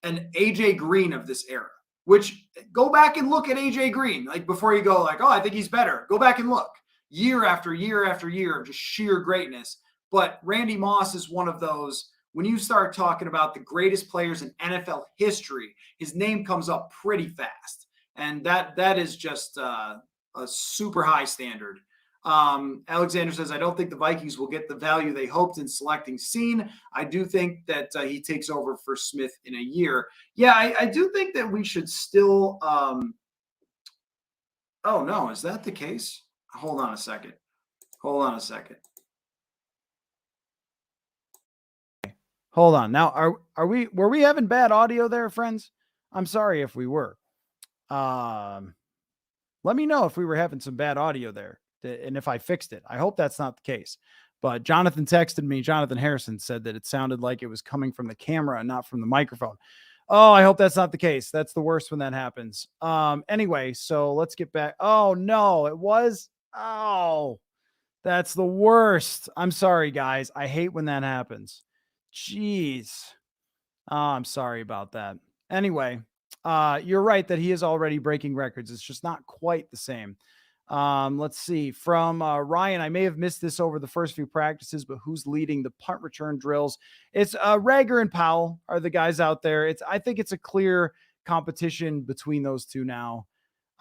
an AJ Green of this era, which go back and look at AJ Green, like before you go like, oh, I think he's better. Go back and look year after year after year of just sheer greatness. But Randy Moss is one of those, when you start talking about the greatest players in NFL history, his name comes up pretty fast. And that is just a super high standard. Alexander says, I don't think the Vikings will get the value they hoped in selecting Scene. I do think that he takes over for Smith in a year. Yeah, I do think that we should still oh no, is that the case? Hold on a second. Hold on. Now, were we having bad audio there, friends? I'm sorry if we were. Let me know if we were having some bad audio there and if I fixed it. I hope that's not the case. But Jonathan texted me, Jonathan Harrison said that it sounded like it was coming from the camera and not from the microphone. Oh, I hope that's not the case. That's the worst when that happens. Anyway, so let's get back. Oh, no, it was. Oh, that's the worst. I'm sorry, guys. I hate when that happens. Jeez. Oh, I'm sorry about that. Anyway, you're right that he is already breaking records. It's just not quite the same. Let's see. From Ryan, I may have missed this over the first few practices, but who's leading the punt return drills? It's Reigher and Powell are the guys out there. I think it's a clear competition between those two now.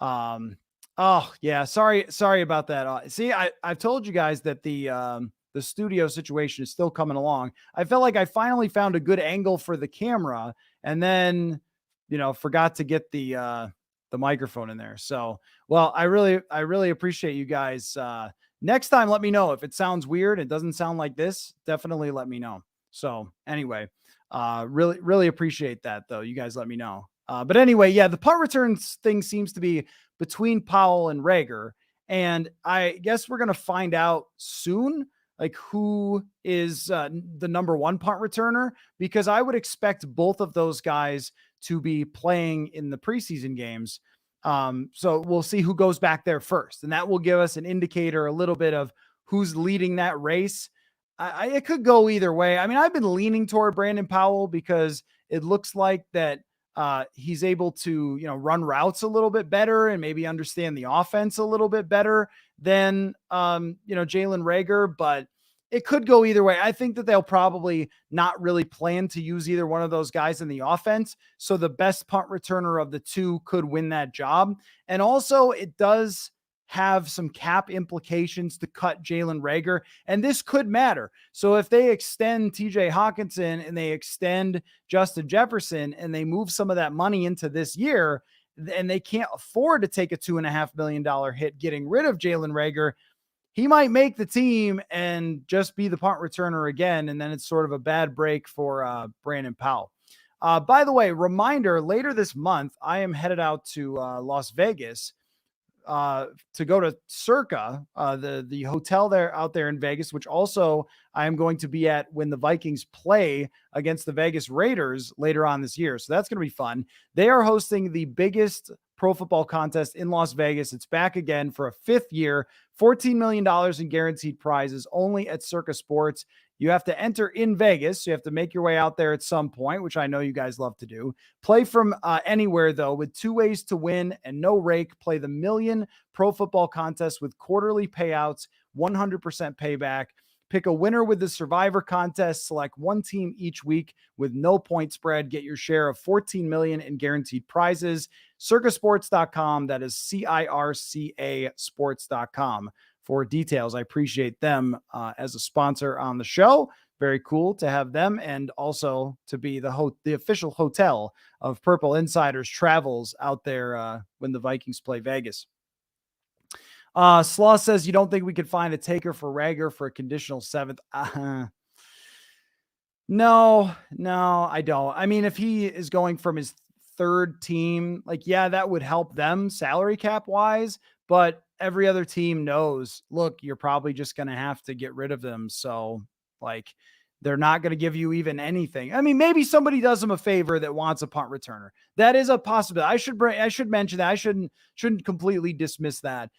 Oh yeah, sorry about that. See, I've told you guys that the studio situation is still coming along. I felt like I finally found a good angle for the camera, and then forgot to get the microphone in there. So, well, I really appreciate you guys. Next time, let me know if it sounds weird. It doesn't sound like this. Definitely let me know. So anyway, really appreciate that though. You guys let me know. But anyway, yeah, the punt returns thing seems to be between Powell and Reigher. And I guess we're going to find out soon, like who is the number one punt returner, because I would expect both of those guys to be playing in the preseason games. So we'll see who goes back there first. And that will give us an indicator, a little bit of who's leading that race. It could go either way. I mean, I've been leaning toward Brandon Powell because it looks like that he's able to, run routes a little bit better and maybe understand the offense a little bit better than, Jalen Reigher, but it could go either way. I think that they'll probably not really plan to use either one of those guys in the offense. So the best punt returner of the two could win that job. And also it does have some cap implications to cut Jalen Reagor, and this could matter. So if they extend TJ Hawkinson and they extend Justin Jefferson and they move some of that money into this year, and they can't afford to take a $2.5 million hit getting rid of Jalen Reagor, he might make the team and just be the punt returner again. And then it's sort of a bad break for Brandon Powell. By the way, reminder, later this month, I am headed out to Las Vegas to go to Circa, the hotel out there in Vegas, which also I am going to be at when the Vikings play against the Vegas Raiders later on this year. So that's going to be fun. They are hosting the biggest pro football contest in Las Vegas. It's back again for a 5th year, $14 million in guaranteed prizes only at Circa Sports. You have to enter in Vegas. So you have to make your way out there at some point, which I know you guys love to do. Play from anywhere, though, with 2 ways to win and no rake. Play the Million Pro Football Contest with quarterly payouts, 100% payback. Pick a winner with the Survivor Contest. Select one team each week with no point spread. Get your share of $14 million in guaranteed prizes. Circasports.com. That is CIRCA sports.com for details. I appreciate them as a sponsor on the show. Very cool to have them, and also to be the official hotel of Purple Insiders travels out there when the Vikings play Vegas. Slaw says, you don't think we could find a taker for Reagor for a conditional 7th? No, I don't. I mean, if he is going from his 3rd team, like, yeah, that would help them salary cap wise, but every other team knows, look, you're probably just going to have to get rid of them. So like, they're not going to give you even anything. I mean, maybe somebody does them a favor that wants a punt returner. That is a possibility. I should mention that. I shouldn't completely dismiss that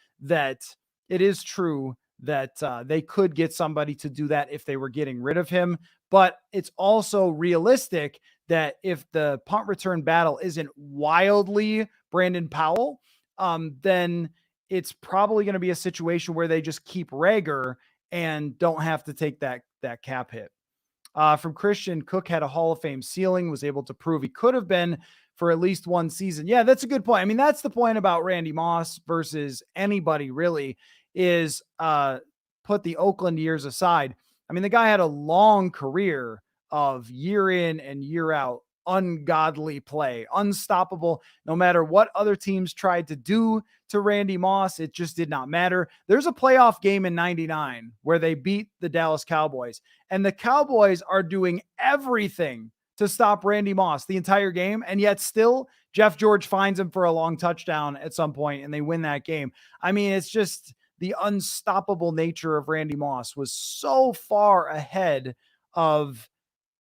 it is true that they could get somebody to do that if they were getting rid of him. But it's also realistic that if the punt return battle isn't wildly Brandon Powell, then it's probably going to be a situation where they just keep Reagor and don't have to take that cap hit. From Christian, Cook had a Hall of Fame ceiling, was able to prove he could have been for at least one season. Yeah, that's a good point. I mean, that's the point about Randy Moss versus anybody really is put the Oakland years aside. I mean, the guy had a long career of year in and year out, ungodly play, unstoppable. No matter what other teams tried to do to Randy Moss, it just did not matter. There's a playoff game in 99 where they beat the Dallas Cowboys, and the Cowboys are doing everything to stop Randy Moss the entire game. And yet still Jeff George finds him for a long touchdown at some point and they win that game. I mean, it's just the unstoppable nature of Randy Moss was so far ahead of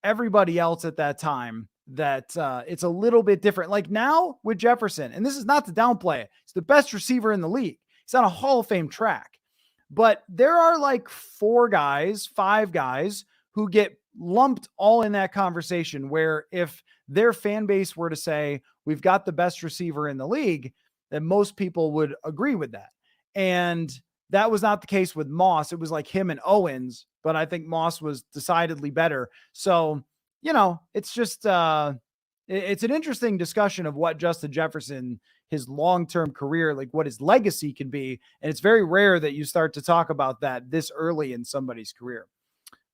everybody else at that time that it's a little bit different. Like now with Jefferson, and this is not to downplay it, he's the best receiver in the league. He's on a Hall of Fame track, but there are like 5 guys who get lumped all in that conversation, where if their fan base were to say, we've got the best receiver in the league, then most people would agree with that. And that was not the case with Moss. It was like him and Owens, but I think Moss was decidedly better. So, you know, it's just, it's an interesting discussion of what Justin Jefferson, his long-term career, like what his legacy can be. And it's very rare that you start to talk about that this early in somebody's career.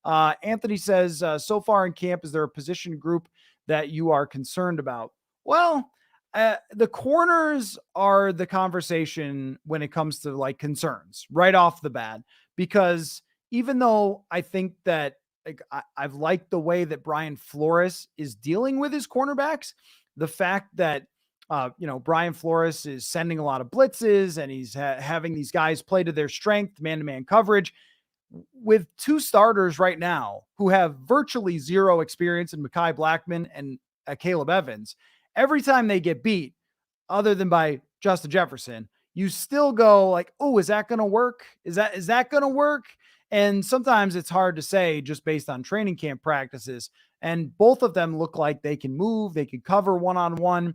Anthony says, so far in camp, is there a position group that you are concerned about? Well, the corners are the conversation when it comes to like concerns right off the bat, because even though I think that like I've liked the way that Brian Flores is dealing with his cornerbacks, the fact that Brian Flores is sending a lot of blitzes and he's having these guys play to their strength, man-to-man coverage, with 2 starters right now who have virtually zero experience in Mekhi Blackmon and Caleb Evans. Every time they get beat, other than by Justin Jefferson, you still go like, oh, is that going to work? Is that going to work? And sometimes it's hard to say just based on training camp practices. And both of them look like they can move, they can cover one-on-one.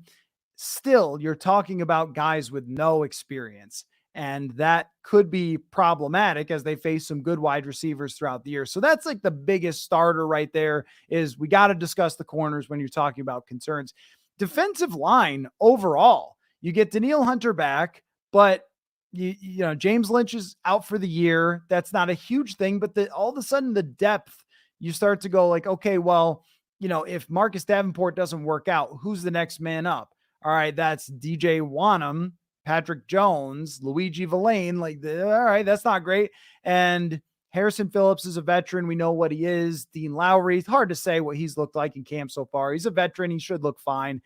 Still, you're talking about guys with no experience. And that could be problematic as they face some good wide receivers throughout the year. So that's like the biggest starter right there, is we got to discuss the corners when you're talking about concerns. Defensive line overall, you get Danielle Hunter back, but James Lynch is out for the year. That's not a huge thing, but all of a sudden the depth, you start to go like, okay, well, if Marcus Davenport doesn't work out, who's the next man up? All right, that's DJ Wanham, Patrick Jones, Luigi Villain. All right, that's not great. And Harrison Phillips is a veteran. We know what he is. Dean Lowry, it's hard to say what he's looked like in camp so far. He's a veteran. He should look fine.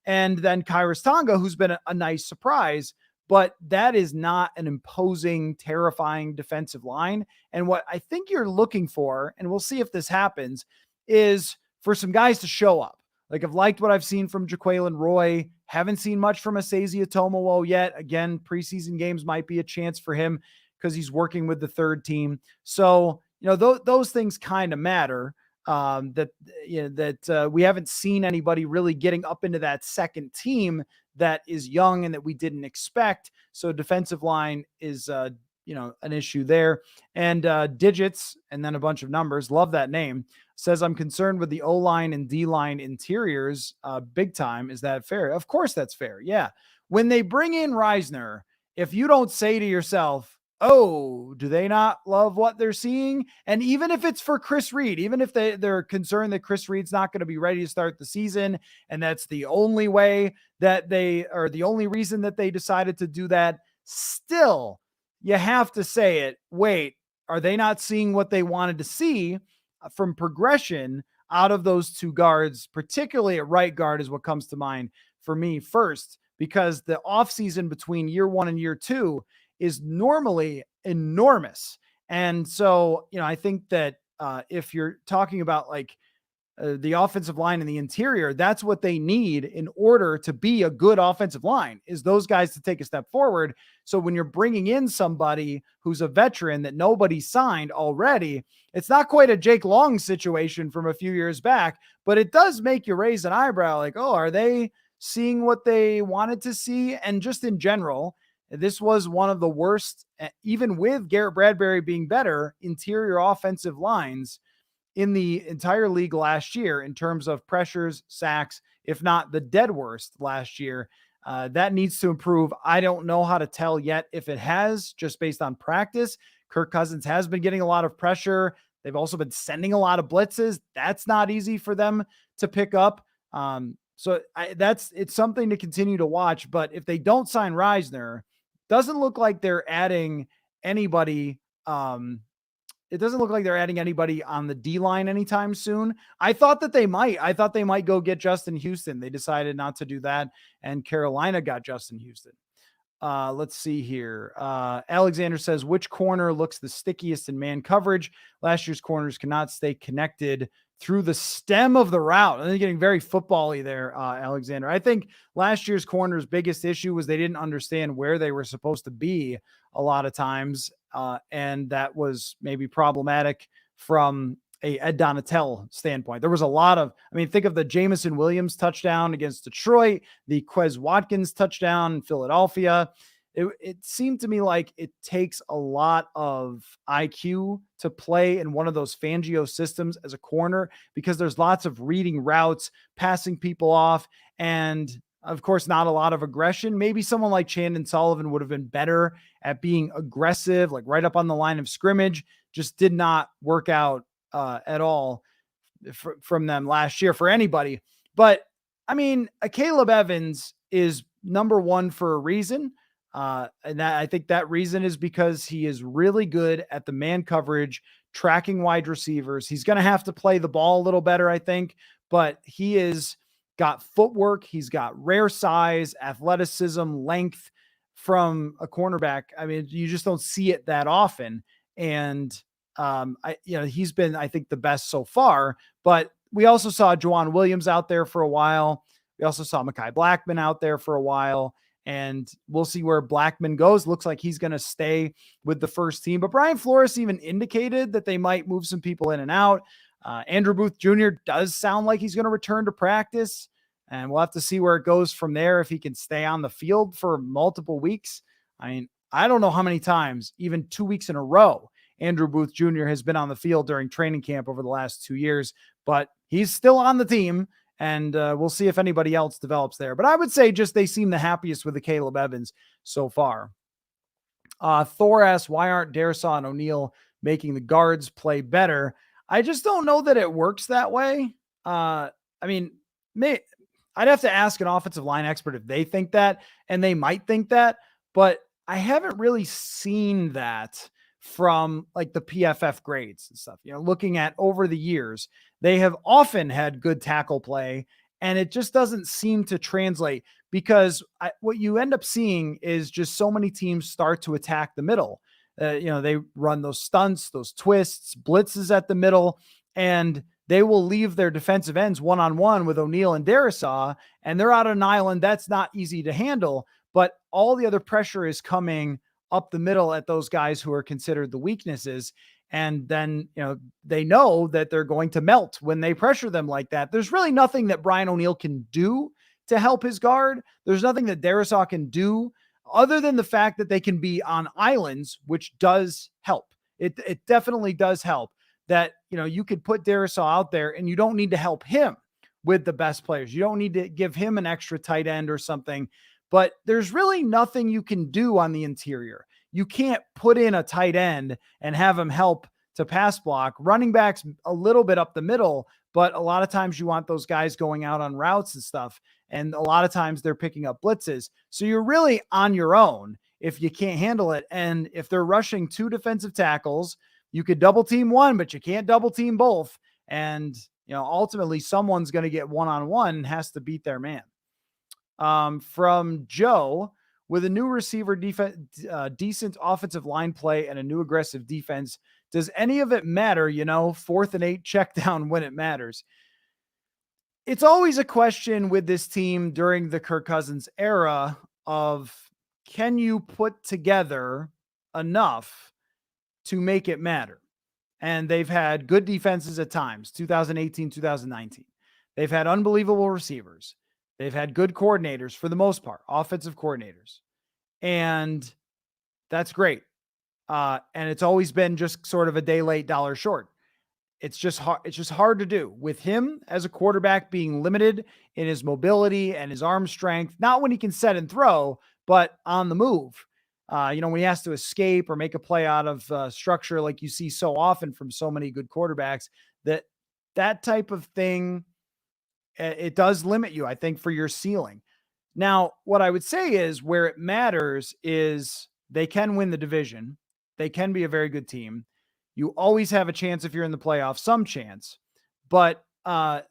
And then Kairos Tonga, who's been a nice surprise, but that is not an imposing, terrifying defensive line. And what I think you're looking for, and we'll see if this happens, is for some guys to show up. Like, I've liked what I've seen from Jaquelin Roy. Haven't seen much from Asazia Tomowo yet. Again, preseason games might be a chance for him because he's working with the third team. So, those things kind of matter. We haven't seen anybody really getting up into that second team that is young and that we didn't expect. So defensive line is, an issue there. And Digits, and then a bunch of numbers, love that name, says, I'm concerned with the O-line and D-line interiors big time. Is that fair? Of course that's fair. Yeah. When they bring in Reisner, if you don't say to yourself, oh, do they not love what they're seeing? And even if it's for Chris Reed, even if they're concerned that Chris Reed's not going to be ready to start the season, and that's the only way that the only reason that they decided to do that, still, you have to say it. Wait, are they not seeing what they wanted to see from progression out of those two guards, particularly at right guard is what comes to mind for me first, because the offseason between year one and year two is normally enormous. And so, I think that if you're talking about the offensive line and the interior, that's what they need in order to be a good offensive line, is those guys to take a step forward. So when you're bringing in somebody who's a veteran that nobody signed already, it's not quite a Jake Long situation from a few years back, but it does make you raise an eyebrow like, oh, are they seeing what they wanted to see? And just in general, this was one of the worst, even with Garrett Bradbury being better, interior offensive lines in the entire league last year in terms of pressures, sacks, if not the dead worst last year. That needs to improve. I don't know how to tell yet if it has, just based on practice. Kirk Cousins has been getting a lot of pressure. They've also been sending a lot of blitzes. That's not easy for them to pick up. It's something to continue to watch. But if they don't sign Reisner, doesn't look like they're adding anybody. It doesn't look like they're adding anybody on the D line anytime soon. I thought they might go get Justin Houston. They decided not to do that, and Carolina got Justin Houston. Let's see here. Alexander says, which corner looks the stickiest in man coverage? Last year's corners cannot stay connected through the stem of the route. And they're getting very football-y there, Alexander. I think last year's corners' biggest issue was they didn't understand where they were supposed to be a lot of times. And that was maybe problematic from a Ed Donatel standpoint. There was a lot of, think of the Jameson Williams touchdown against Detroit, the Quez Watkins touchdown in Philadelphia. It seemed to me like it takes a lot of IQ to play in one of those Fangio systems as a corner, because there's lots of reading routes, passing people off, and of course, not a lot of aggression. Maybe someone like Chandon Sullivan would have been better at being aggressive, like right up on the line of scrimmage. Just did not work out at all from them last year for anybody. But Caleb Evans is number one for a reason. And I think that reason is because he is really good at the man coverage, tracking wide receivers. He's going to have to play the ball a little better, I think, but he is got footwork. He's got rare size, athleticism, length from a cornerback. You just don't see it that often. And, he's been, I think, the best so far, but we also saw Juwan Williams out there for a while. We also saw Mekhi Blackman out there for a while, and we'll see where Blackman goes. Looks like he's going to stay with the first team, but Brian Flores even indicated that they might move some people in and out. Andrew Booth Jr. does sound like he's going to return to practice, and we'll have to see where it goes from there, if he can stay on the field for multiple weeks. I don't know how many times, even 2 weeks in a row, Andrew Booth Jr. has been on the field during training camp over the last 2 years, but he's still on the team, and we'll see if anybody else develops there. But I would say just they seem the happiest with the Caleb Evans so far. Thor asks, why aren't Darrisaw and O'Neal making the guards play better? I just don't know that it works that way. I mean, I'd have to ask an offensive line expert if they think that, and they might think that, but I haven't really seen that from like the PFF grades and stuff. Looking at over the years, they have often had good tackle play, and it just doesn't seem to translate because what you end up seeing is just so many teams start to attack the middle. They run those stunts, those twists, blitzes at the middle, and they will leave their defensive ends one-on-one with O'Neal and Darrisaw, and they're out on an island. That's not easy to handle, but all the other pressure is coming up the middle at those guys who are considered the weaknesses. And then, they know that they're going to melt when they pressure them like that. There's really nothing that Brian O'Neal can do to help his guard. There's nothing that Darrisaw can do other than the fact that they can be on islands, which does help. It definitely does help that, you could put Darrisaw out there and you don't need to help him with the best players. You don't need to give him an extra tight end or something, but there's really nothing you can do on the interior. You can't put in a tight end and have him help to pass block. Running backs a little bit up the middle, but a lot of times you want those guys going out on routes and stuff. And a lot of times they're picking up blitzes. So you're really on your own if you can't handle it. And if they're rushing 2 defensive tackles, you could double team one, but you can't double team both. And, ultimately someone's going to get one-on-one and has to beat their man. From Joe, with a new receiver decent offensive line play and a new aggressive defense, does any of it matter? 4th and 8 check down when it matters. It's always a question with this team during the Kirk Cousins era of, can you put together enough to make it matter? And they've had good defenses at times, 2018, 2019. They've had unbelievable receivers. They've had good coordinators for the most part, offensive coordinators. And that's great. And it's always been just sort of a day late, dollar short. It's just hard to do with him as a quarterback being limited in his mobility and his arm strength, not when he can set and throw, but on the move. When he has to escape or make a play out of structure, like you see so often from so many good quarterbacks, that type of thing, it does limit you, I think, for your ceiling. Now, what I would say is where it matters is they can win the division. They can be a very good team. You always have a chance if you're in the playoffs, some chance, but where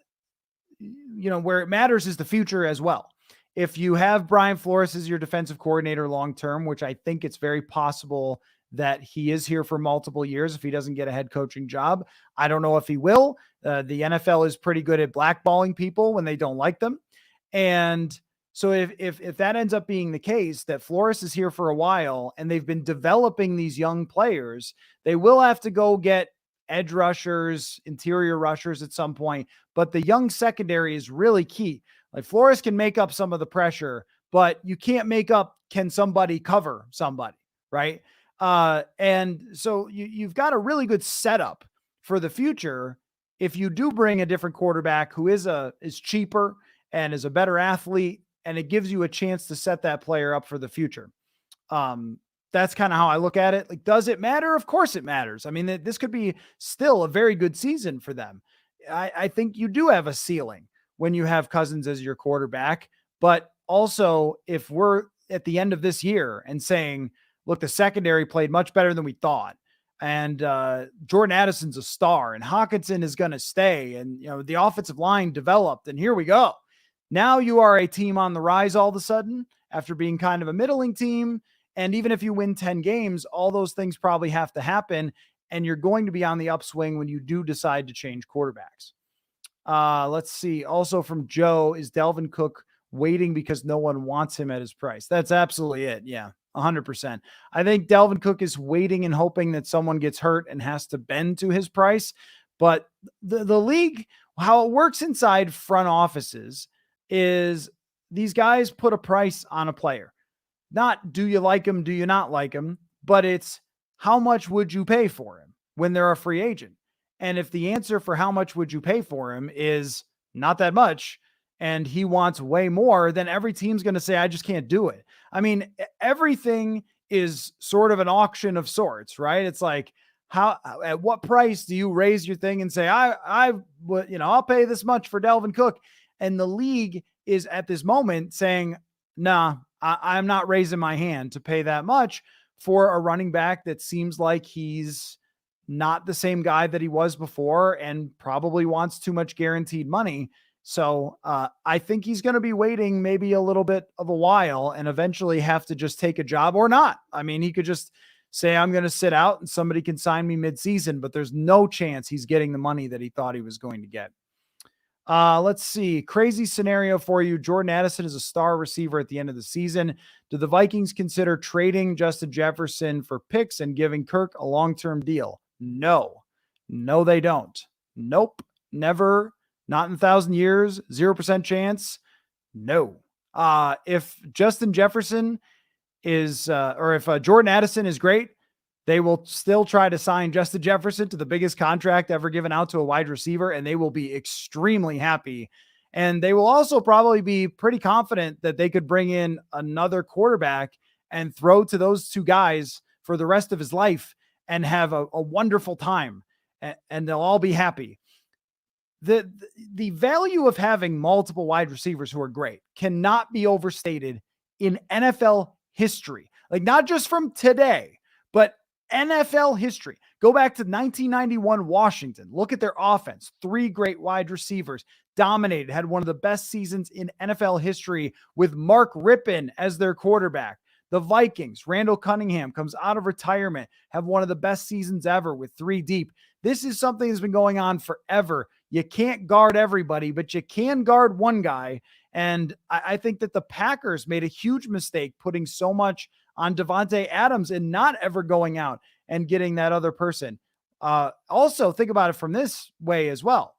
it matters is the future as well. If you have Brian Flores as your defensive coordinator long-term, which I think it's very possible that he is here for multiple years if he doesn't get a head coaching job. I don't know if he will. The NFL is pretty good at blackballing people when they don't like them. And so if that ends up being the case, that Flores is here for a while and they've been developing these young players, they will have to go get edge rushers, interior rushers at some point. But the young secondary is really key. Like Flores can make up some of the pressure, but you can't make up, can somebody cover somebody, right? And so you've got a really good setup for the future. If you do bring a different quarterback who is cheaper and is a better athlete, and it gives you a chance to set that player up for the future. That's kind of how I look at it. Like, does it matter? Of course it matters. I mean, this could be still a very good season for them. I think you do have a ceiling when you have Cousins as your quarterback, but also if we're at the end of this year and saying, look, the secondary played much better than we thought, and Jordan Addison's a star, and Hawkinson is going to stay, and the offensive line developed, and here we go. Now you are a team on the rise all of a sudden after being kind of a middling team. And even if you win 10 games, all those things probably have to happen. And you're going to be on the upswing when you do decide to change quarterbacks. Let's see. Also from Joe, is Dalvin Cook waiting because no one wants him at his price? That's absolutely it. Yeah, 100%. I think Dalvin Cook is waiting and hoping that someone gets hurt and has to bend to his price. But the league, how it works inside front offices is these guys put a price on a player. Not do you like him, do you not like him, but it's how much would you pay for him when they're a free agent? And if the answer for how much would you pay for him is not that much, and he wants way more, then every team's going to say, I just can't do it. I mean, everything is sort of an auction of sorts, right? It's like, at what price do you raise your thing and say, I'll pay this much for Dalvin Cook? And the league is at this moment saying, nah, I'm not raising my hand to pay that much for a running back that seems like he's not the same guy that he was before and probably wants too much guaranteed money. So I think he's going to be waiting maybe a little bit of a while and eventually have to just take a job or not. I mean, he could just say, I'm going to sit out and somebody can sign me mid-season, but there's no chance he's getting the money that he thought he was going to get. Let's see. Crazy scenario for you. Jordan Addison is a star receiver at the end of the season. Do the Vikings consider trading Justin Jefferson for picks and giving Kirk a long-term deal? No, they don't. Nope. Never. Not in 1,000 years. 0% chance. No. If Justin Jefferson is, or if Jordan Addison is great, they will still try to sign Justin Jefferson to the biggest contract ever given out to a wide receiver, and they will be extremely happy. And they will also probably be pretty confident that they could bring in another quarterback and throw to those two guys for the rest of his life and have a wonderful time, and they'll all be happy. The value of having multiple wide receivers who are great cannot be overstated in NFL history. Like, not just from today, but NFL history. Go back to 1991 Washington. Look at their offense. 3 great wide receivers, dominated, had one of the best seasons in NFL history with Mark Rippon as their quarterback. The Vikings, Randall Cunningham comes out of retirement, have one of the best seasons ever with 3 deep. This is something that's been going on forever. You can't guard everybody, but you can guard one guy. And I think that the Packers made a huge mistake putting so much on Devontae Adams and not ever going out and getting that other person. Also, think about it from this way as well.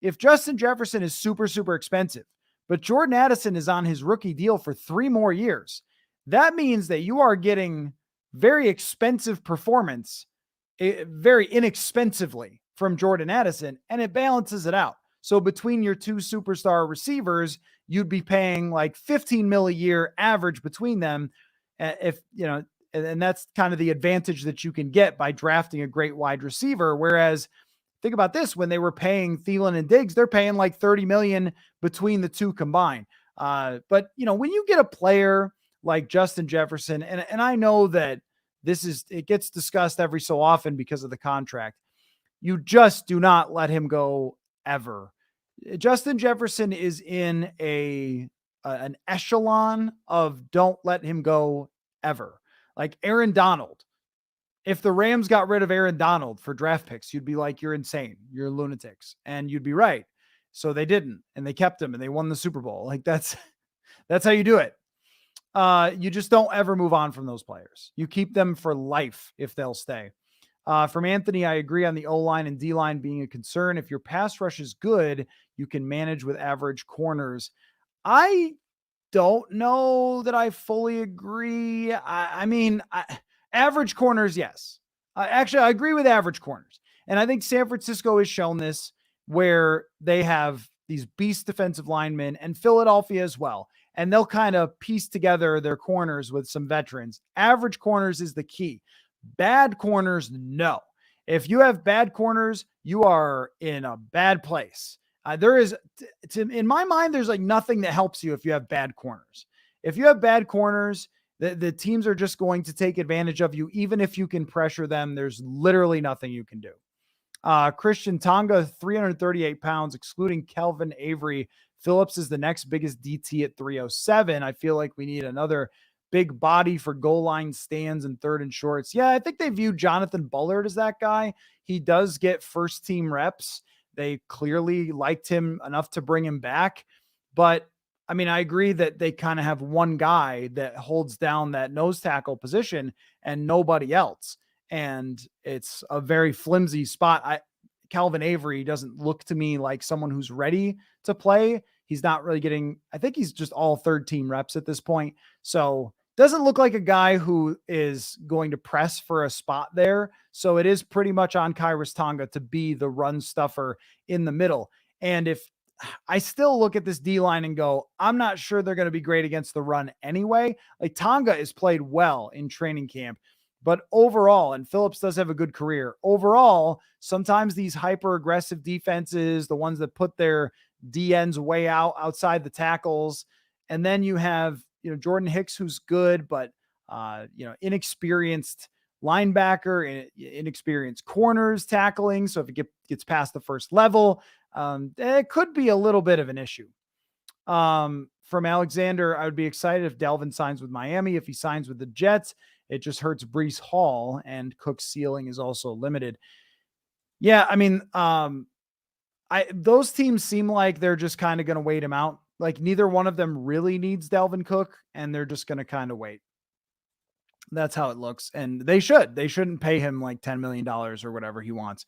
If Justin Jefferson is super, super expensive, but Jordan Addison is on his rookie deal for 3 more years, that means that you are getting very expensive performance, very inexpensively from Jordan Addison, and it balances it out. So between your 2 superstar receivers, you'd be paying like $15 million a year average between them. If, and that's kind of the advantage that you can get by drafting a great wide receiver. Whereas think about this, when they were paying Thielen and Diggs, they're paying like $30 million between the 2 combined. But when you get a player like Justin Jefferson, and I know that it gets discussed every so often because of the contract, you just do not let him go ever. Justin Jefferson is in an echelon of don't let him go ever. Like Aaron Donald. If the Rams got rid of Aaron Donald for draft picks, you'd be like, you're insane. You're lunatics. And you'd be right. So they didn't, and they kept him and they won the Super Bowl. Like that's how you do it. You just don't ever move on from those players. You keep them for life if they'll stay. From Anthony, I agree on the O-line and D-line being a concern. If your pass rush is good, you can manage with average corners. I don't know that I fully agree. I mean, average corners, yes. Actually, I agree with average corners. And I think San Francisco has shown this, where they have these beast defensive linemen, and Philadelphia as well. And they'll kind of piece together their corners with some veterans. Average corners is the key. Bad corners, no. If you have bad corners, you are in a bad place. In my mind, there's like nothing that helps you if you have bad corners. If you have bad corners, the teams are just going to take advantage of you. Even if you can pressure them, there's literally nothing you can do. Christian Tonga, 338 pounds, excluding Kelvin Avery. Phillips is the next biggest DT at 307. I feel like we need another big body for goal line stands and 3rd and shorts. Yeah, I think they view Jonathan Bullard as that guy. He does get first team reps. They clearly liked him enough to bring him back. But I mean, I agree that they kind of have one guy that holds down that nose tackle position and nobody else. And it's a very flimsy spot. Calvin Avery doesn't look to me like someone who's ready to play. He's not really getting, I think he's just all 3rd team reps at this point. So doesn't look like a guy who is going to press for a spot there. So it is pretty much on Khyiris Tonga to be the run stuffer in the middle. And if I still look at this D-line and go, I'm not sure they're going to be great against the run anyway. Like Tonga has played well in training camp, but overall, and Phillips does have a good career. Overall, sometimes these hyper aggressive defenses, the ones that put their DNs way outside the tackles, and then you have, Jordan Hicks, who's good, but inexperienced linebacker, inexperienced corners tackling. So if it gets past the first level, it could be a little bit of an issue. From Alexander, I would be excited if Delvin signs with Miami. If he signs with the Jets, it just hurts Breece Hall, and Cook's ceiling is also limited. Yeah, I mean, those teams seem like they're just kind of going to wait him out. Like neither one of them really needs Delvin Cook, and they're just going to kind of wait. That's how it looks. And they shouldn't pay him like $10 million or whatever he wants.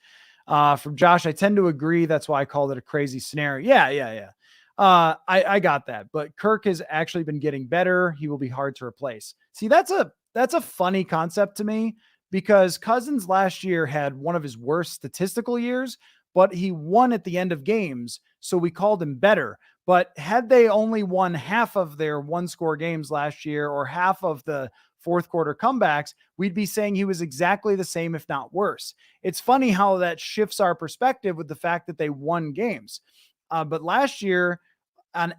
From Josh, I tend to agree. That's why I called it a crazy scenario. Yeah. I got that, but Kirk has actually been getting better. He will be hard to replace. See, that's a funny concept to me, because Cousins last year had one of his worst statistical years, but he won at the end of games. So we called him better. But had they only won half of their 1-score games last year, or half of the fourth quarter comebacks, we'd be saying he was exactly the same, if not worse. It's funny how that shifts our perspective with the fact that they won games. But last year,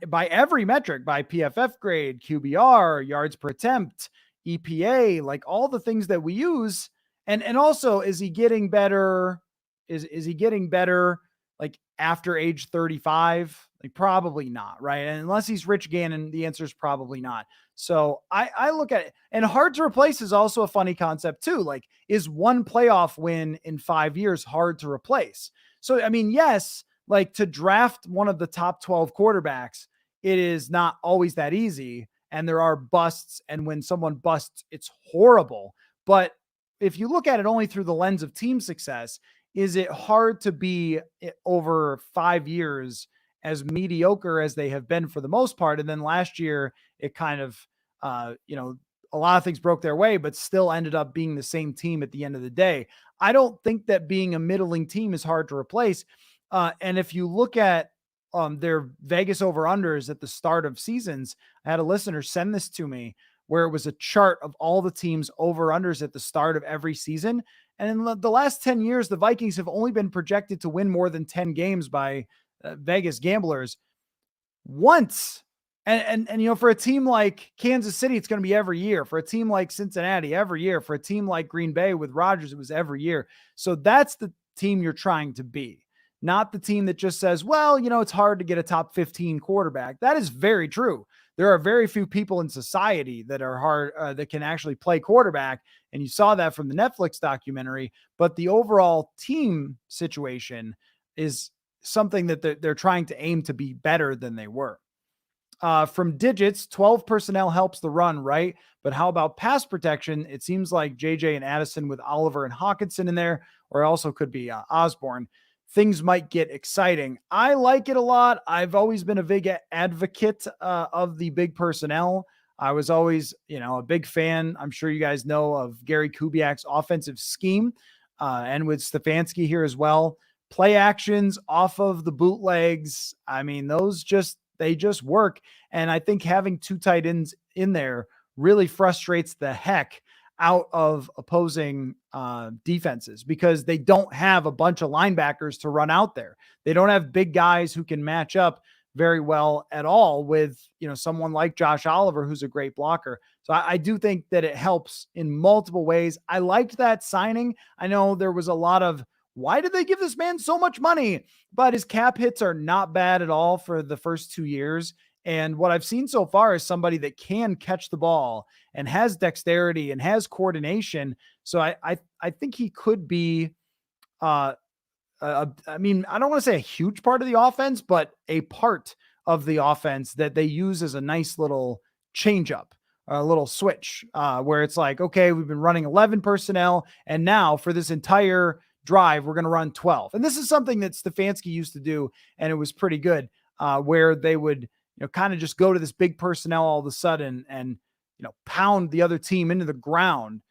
by every metric, by PFF grade, QBR, yards per attempt, EPA, like all the things that we use. And also, is he getting better? Is he getting better like after age 35? Like probably not, right? And unless he's Rich Gannon, the answer is probably not. So I look at it, and hard to replace is also a funny concept too. Like, is one playoff win in 5 years hard to replace? So, I mean, yes, like to draft one of the top 12 quarterbacks, it is not always that easy. And there are busts. And when someone busts, it's horrible. But if you look at it only through the lens of team success, is it hard to be over 5 years as mediocre as they have been for the most part? And then last year, it kind of, a lot of things broke their way, but still ended up being the same team at the end of the day. I don't think that being a middling team is hard to replace. And if you look at their Vegas over-unders at the start of seasons, I had a listener send this to me where it was a chart of all the teams over-unders at the start of every season. And in the last 10 years, the Vikings have only been projected to win more than 10 games by Vegas gamblers once. And for a team like Kansas City, it's going to be every year. For a team like Cincinnati, every year. For a team like Green Bay with Rodgers, it was every year. So that's the team you're trying to be, not the team that just says, well, it's hard to get a top 15 quarterback. That is very true. There are very few people in society that are hard, that can actually play quarterback. And you saw that from the Netflix documentary, but the overall team situation is something that they're trying to aim to be better than they were. From Digits, 12 personnel helps the run, right? But how about pass protection? It seems like JJ and Addison with Oliver and Hawkinson in there, or it also could be Osborne. Things might get exciting. I like it a lot. I've always been a big advocate of the big personnel. I was always, a big fan. I'm sure you guys know of Gary Kubiak's offensive scheme, and with Stefanski here as well. Play actions off of the bootlegs. I mean, they just work. And I think having two tight ends in there really frustrates the heck out of opposing defenses, because they don't have a bunch of linebackers to run out there. They don't have big guys who can match up very well at all with, someone like Josh Oliver, who's a great blocker. So I do think that it helps in multiple ways. I liked that signing. I know there was a lot of, why did they give this man so much money? But his cap hits are not bad at all for the first 2 years. And what I've seen so far is somebody that can catch the ball and has dexterity and has coordination. So I think he could be, I don't want to say a huge part of the offense, but a part of the offense that they use as a nice little change up, a little switch, where it's like, okay, we've been running 11 personnel, and now for this entire drive, we're going to run 12. And this is something that Stefanski used to do, and it was pretty good, where they would, kind of just go to this big personnel all of a sudden and, pound the other team into the ground.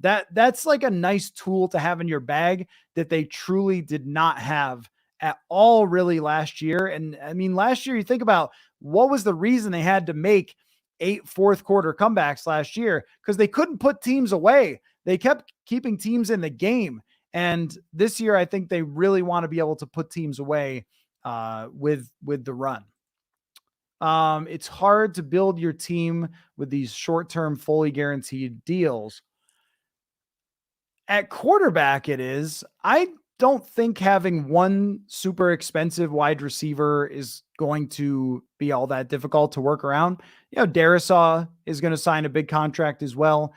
That's like a nice tool to have in your bag that they truly did not have at all really last year. And I mean, last year, you think about what was the reason they had to make 8 fourth quarter comebacks last year, because they couldn't put teams away. They kept keeping teams in the game. And this year, I think they really want to be able to put teams away with the run. It's hard to build your team with these short-term, fully guaranteed deals. At quarterback, it is. I don't think having one super expensive wide receiver is going to be all that difficult to work around. Darisaw is going to sign a big contract as well,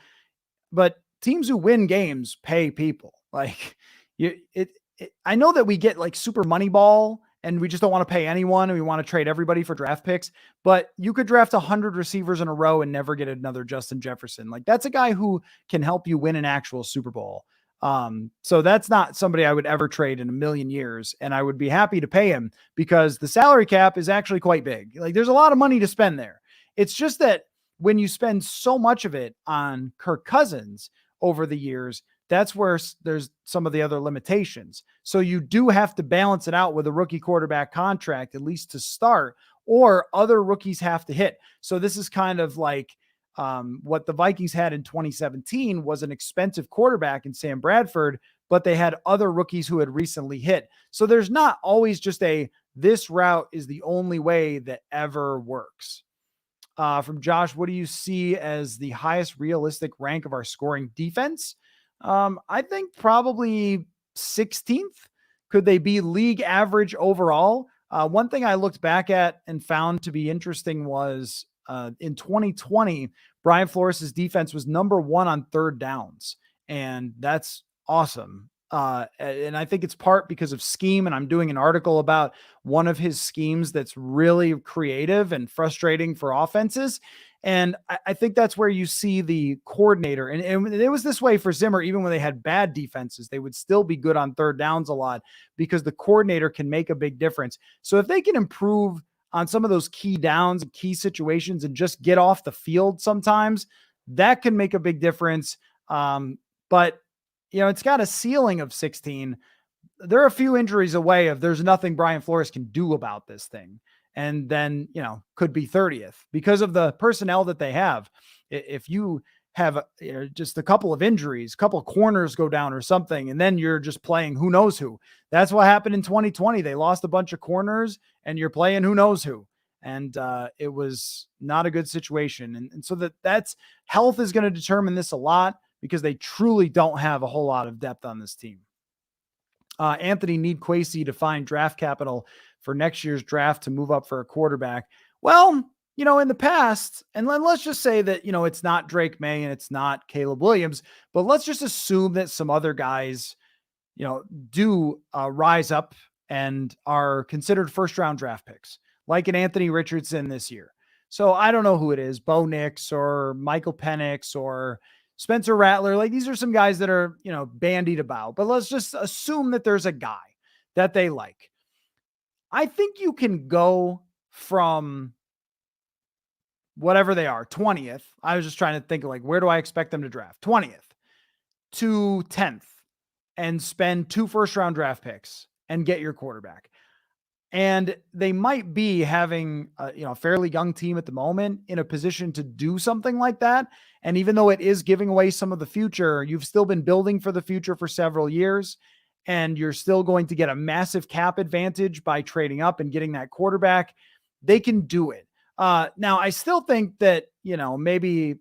but teams who win games pay people. Like I know that we get like super money ball and we just don't want to pay anyone and we want to trade everybody for draft picks, but you could draft 100 receivers in a row and never get another Justin Jefferson. Like that's a guy who can help you win an actual Super Bowl. So that's not somebody I would ever trade in a million years. And I would be happy to pay him because the salary cap is actually quite big. Like there's a lot of money to spend there. It's just that when you spend so much of it on Kirk Cousins over the years, that's where there's some of the other limitations. So you do have to balance it out with a rookie quarterback contract, at least to start, or other rookies have to hit. So this is kind of like what the Vikings had in 2017 was an expensive quarterback in Sam Bradford, but they had other rookies who had recently hit. So there's not always just this route is the only way that ever works. From Josh, what do you see as the highest realistic rank of our scoring defense? I think probably 16th. Could they be league average overall? One thing I looked back at and found to be interesting was in 2020, Brian Flores' defense was number 1 on third downs. And that's awesome. And I think it's part because of scheme. And I'm doing an article about one of his schemes that's really creative and frustrating for offenses. And I think that's where you see the coordinator. And it was this way for Zimmer, even when they had bad defenses, they would still be good on third downs a lot because the coordinator can make a big difference. So if they can improve on some of those key downs and key situations and just get off the field sometimes, that can make a big difference. But it's got a ceiling of 16. There are a few injuries away of there's nothing Brian Flores can do about this thing. And then, could be 30th because of the personnel that they have. If you have just a couple of injuries, a couple of corners go down or something, and then you're just playing who knows who. That's what happened in 2020. They lost a bunch of corners and you're playing who knows who. And it was not a good situation. And so that's health is going to determine this a lot because they truly don't have a whole lot of depth on this team. Anthony need Kwesi to find draft capital for next year's draft to move up for a quarterback. Well, in the past, and let's just say that, it's not Drake May and it's not Caleb Williams, but let's just assume that some other guys, do rise up and are considered first round draft picks, like an Anthony Richardson this year. So I don't know who it is, Bo Nix or Michael Penix or Spencer Rattler. Like these are some guys that are, bandied about, but let's just assume that there's a guy that they like. I think you can go from whatever they are, 20th. I was just trying to think of where do I expect them to draft? 20th to 10th and spend 2 first round draft picks and get your quarterback. And they might be having a fairly young team at the moment in a position to do something like that. And even though it is giving away some of the future, you've still been building for the future for several years. And you're still going to get a massive cap advantage by trading up and getting that quarterback. They can do it. Now, I still think that, maybe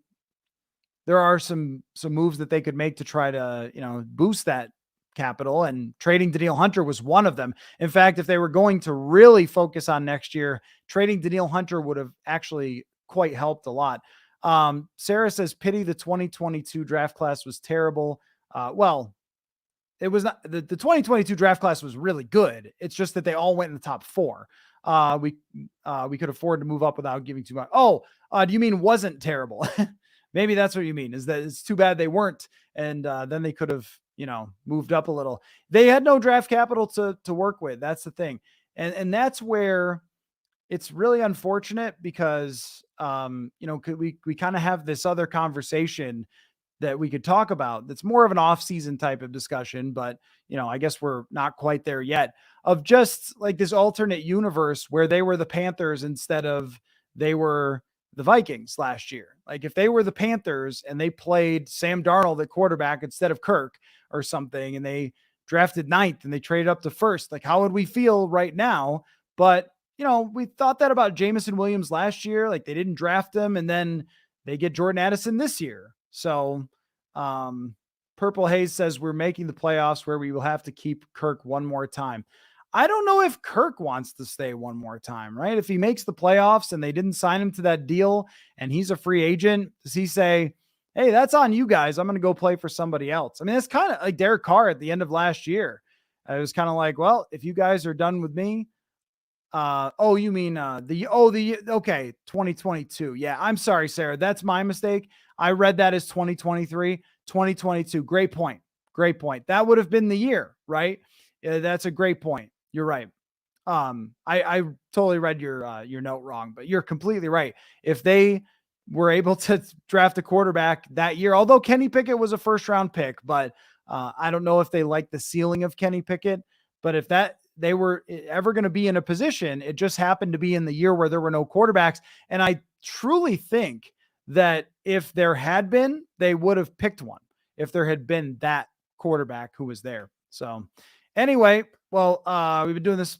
there are some moves that they could make to try to, boost that capital, and trading Danielle Hunter was one of them. In fact, if they were going to really focus on next year, trading Danielle Hunter would have actually quite helped a lot. Sarah says, pity the 2022 draft class was terrible. Well, it was not the 2022 draft class was really good. It's just that they all went in the top 4. We could afford to move up without giving too much. Oh, do you mean wasn't terrible? Maybe that's what you mean, is that it's too bad they weren't. And then they could have, moved up a little. They had no draft capital to work with. That's the thing. And that's where it's really unfortunate because, we kind of have this other conversation that we could talk about. That's more of an off-season type of discussion, but I guess we're not quite there yet, of just like this alternate universe where they were the Panthers instead of they were the Vikings last year. Like if they were the Panthers and they played Sam Darnold at quarterback instead of Kirk or something, and they drafted 9th and they traded up to 1st, like how would we feel right now? But we thought that about Jameson Williams last year. Like they didn't draft him, and then they get Jordan Addison this year. So Purple Haze says we're making the playoffs where we will have to keep Kirk one more time. I don't know if Kirk wants to stay one more time, right? If he makes the playoffs and they didn't sign him to that deal and he's a free agent, does he say, hey, that's on you guys, I'm going to go play for somebody else? I mean, it's kind of like Derek Carr at the end of last year. I was kind of like, well, if you guys are done with me, you mean okay, 2022. Yeah, I'm sorry, Sarah. That's my mistake. I read that as 2023, 2022. Great point. That would have been the year, right? That's a great point. You're right. I totally read your note wrong, but you're completely right. If they were able to draft a quarterback that year, although Kenny Pickett was a 1st-round pick, but I don't know if they like the ceiling of Kenny Pickett. But if they were ever going to be in a position, it just happened to be in the year where there were no quarterbacks. And I truly think that if there had been, they would have picked one if there had been that quarterback who was there. So anyway, well, we've been doing this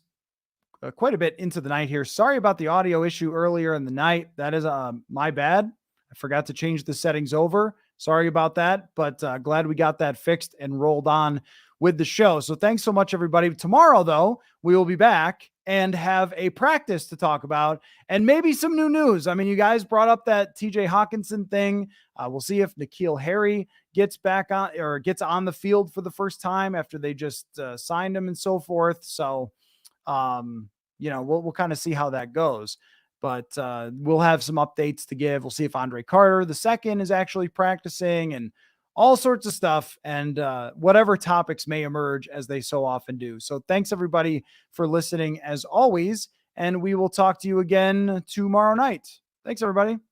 quite a bit into the night here. Sorry about the audio issue earlier in the night. That is my bad. I forgot to change the settings over. Sorry about that, but glad we got that fixed and rolled on with the show. So thanks so much, everybody. Tomorrow, though, we will be back and have a practice to talk about and maybe some new news. I mean, you guys brought up that TJ Hawkinson thing. We'll see if Nikolah Harry gets back on or gets on the field for the first time after they just signed him and so forth. So, we'll kind of see how that goes. But we'll have some updates to give. We'll see if Andre Carter II is actually practicing and all sorts of stuff, and whatever topics may emerge as they so often do. So thanks everybody for listening as always, and we will talk to you again tomorrow night. Thanks everybody.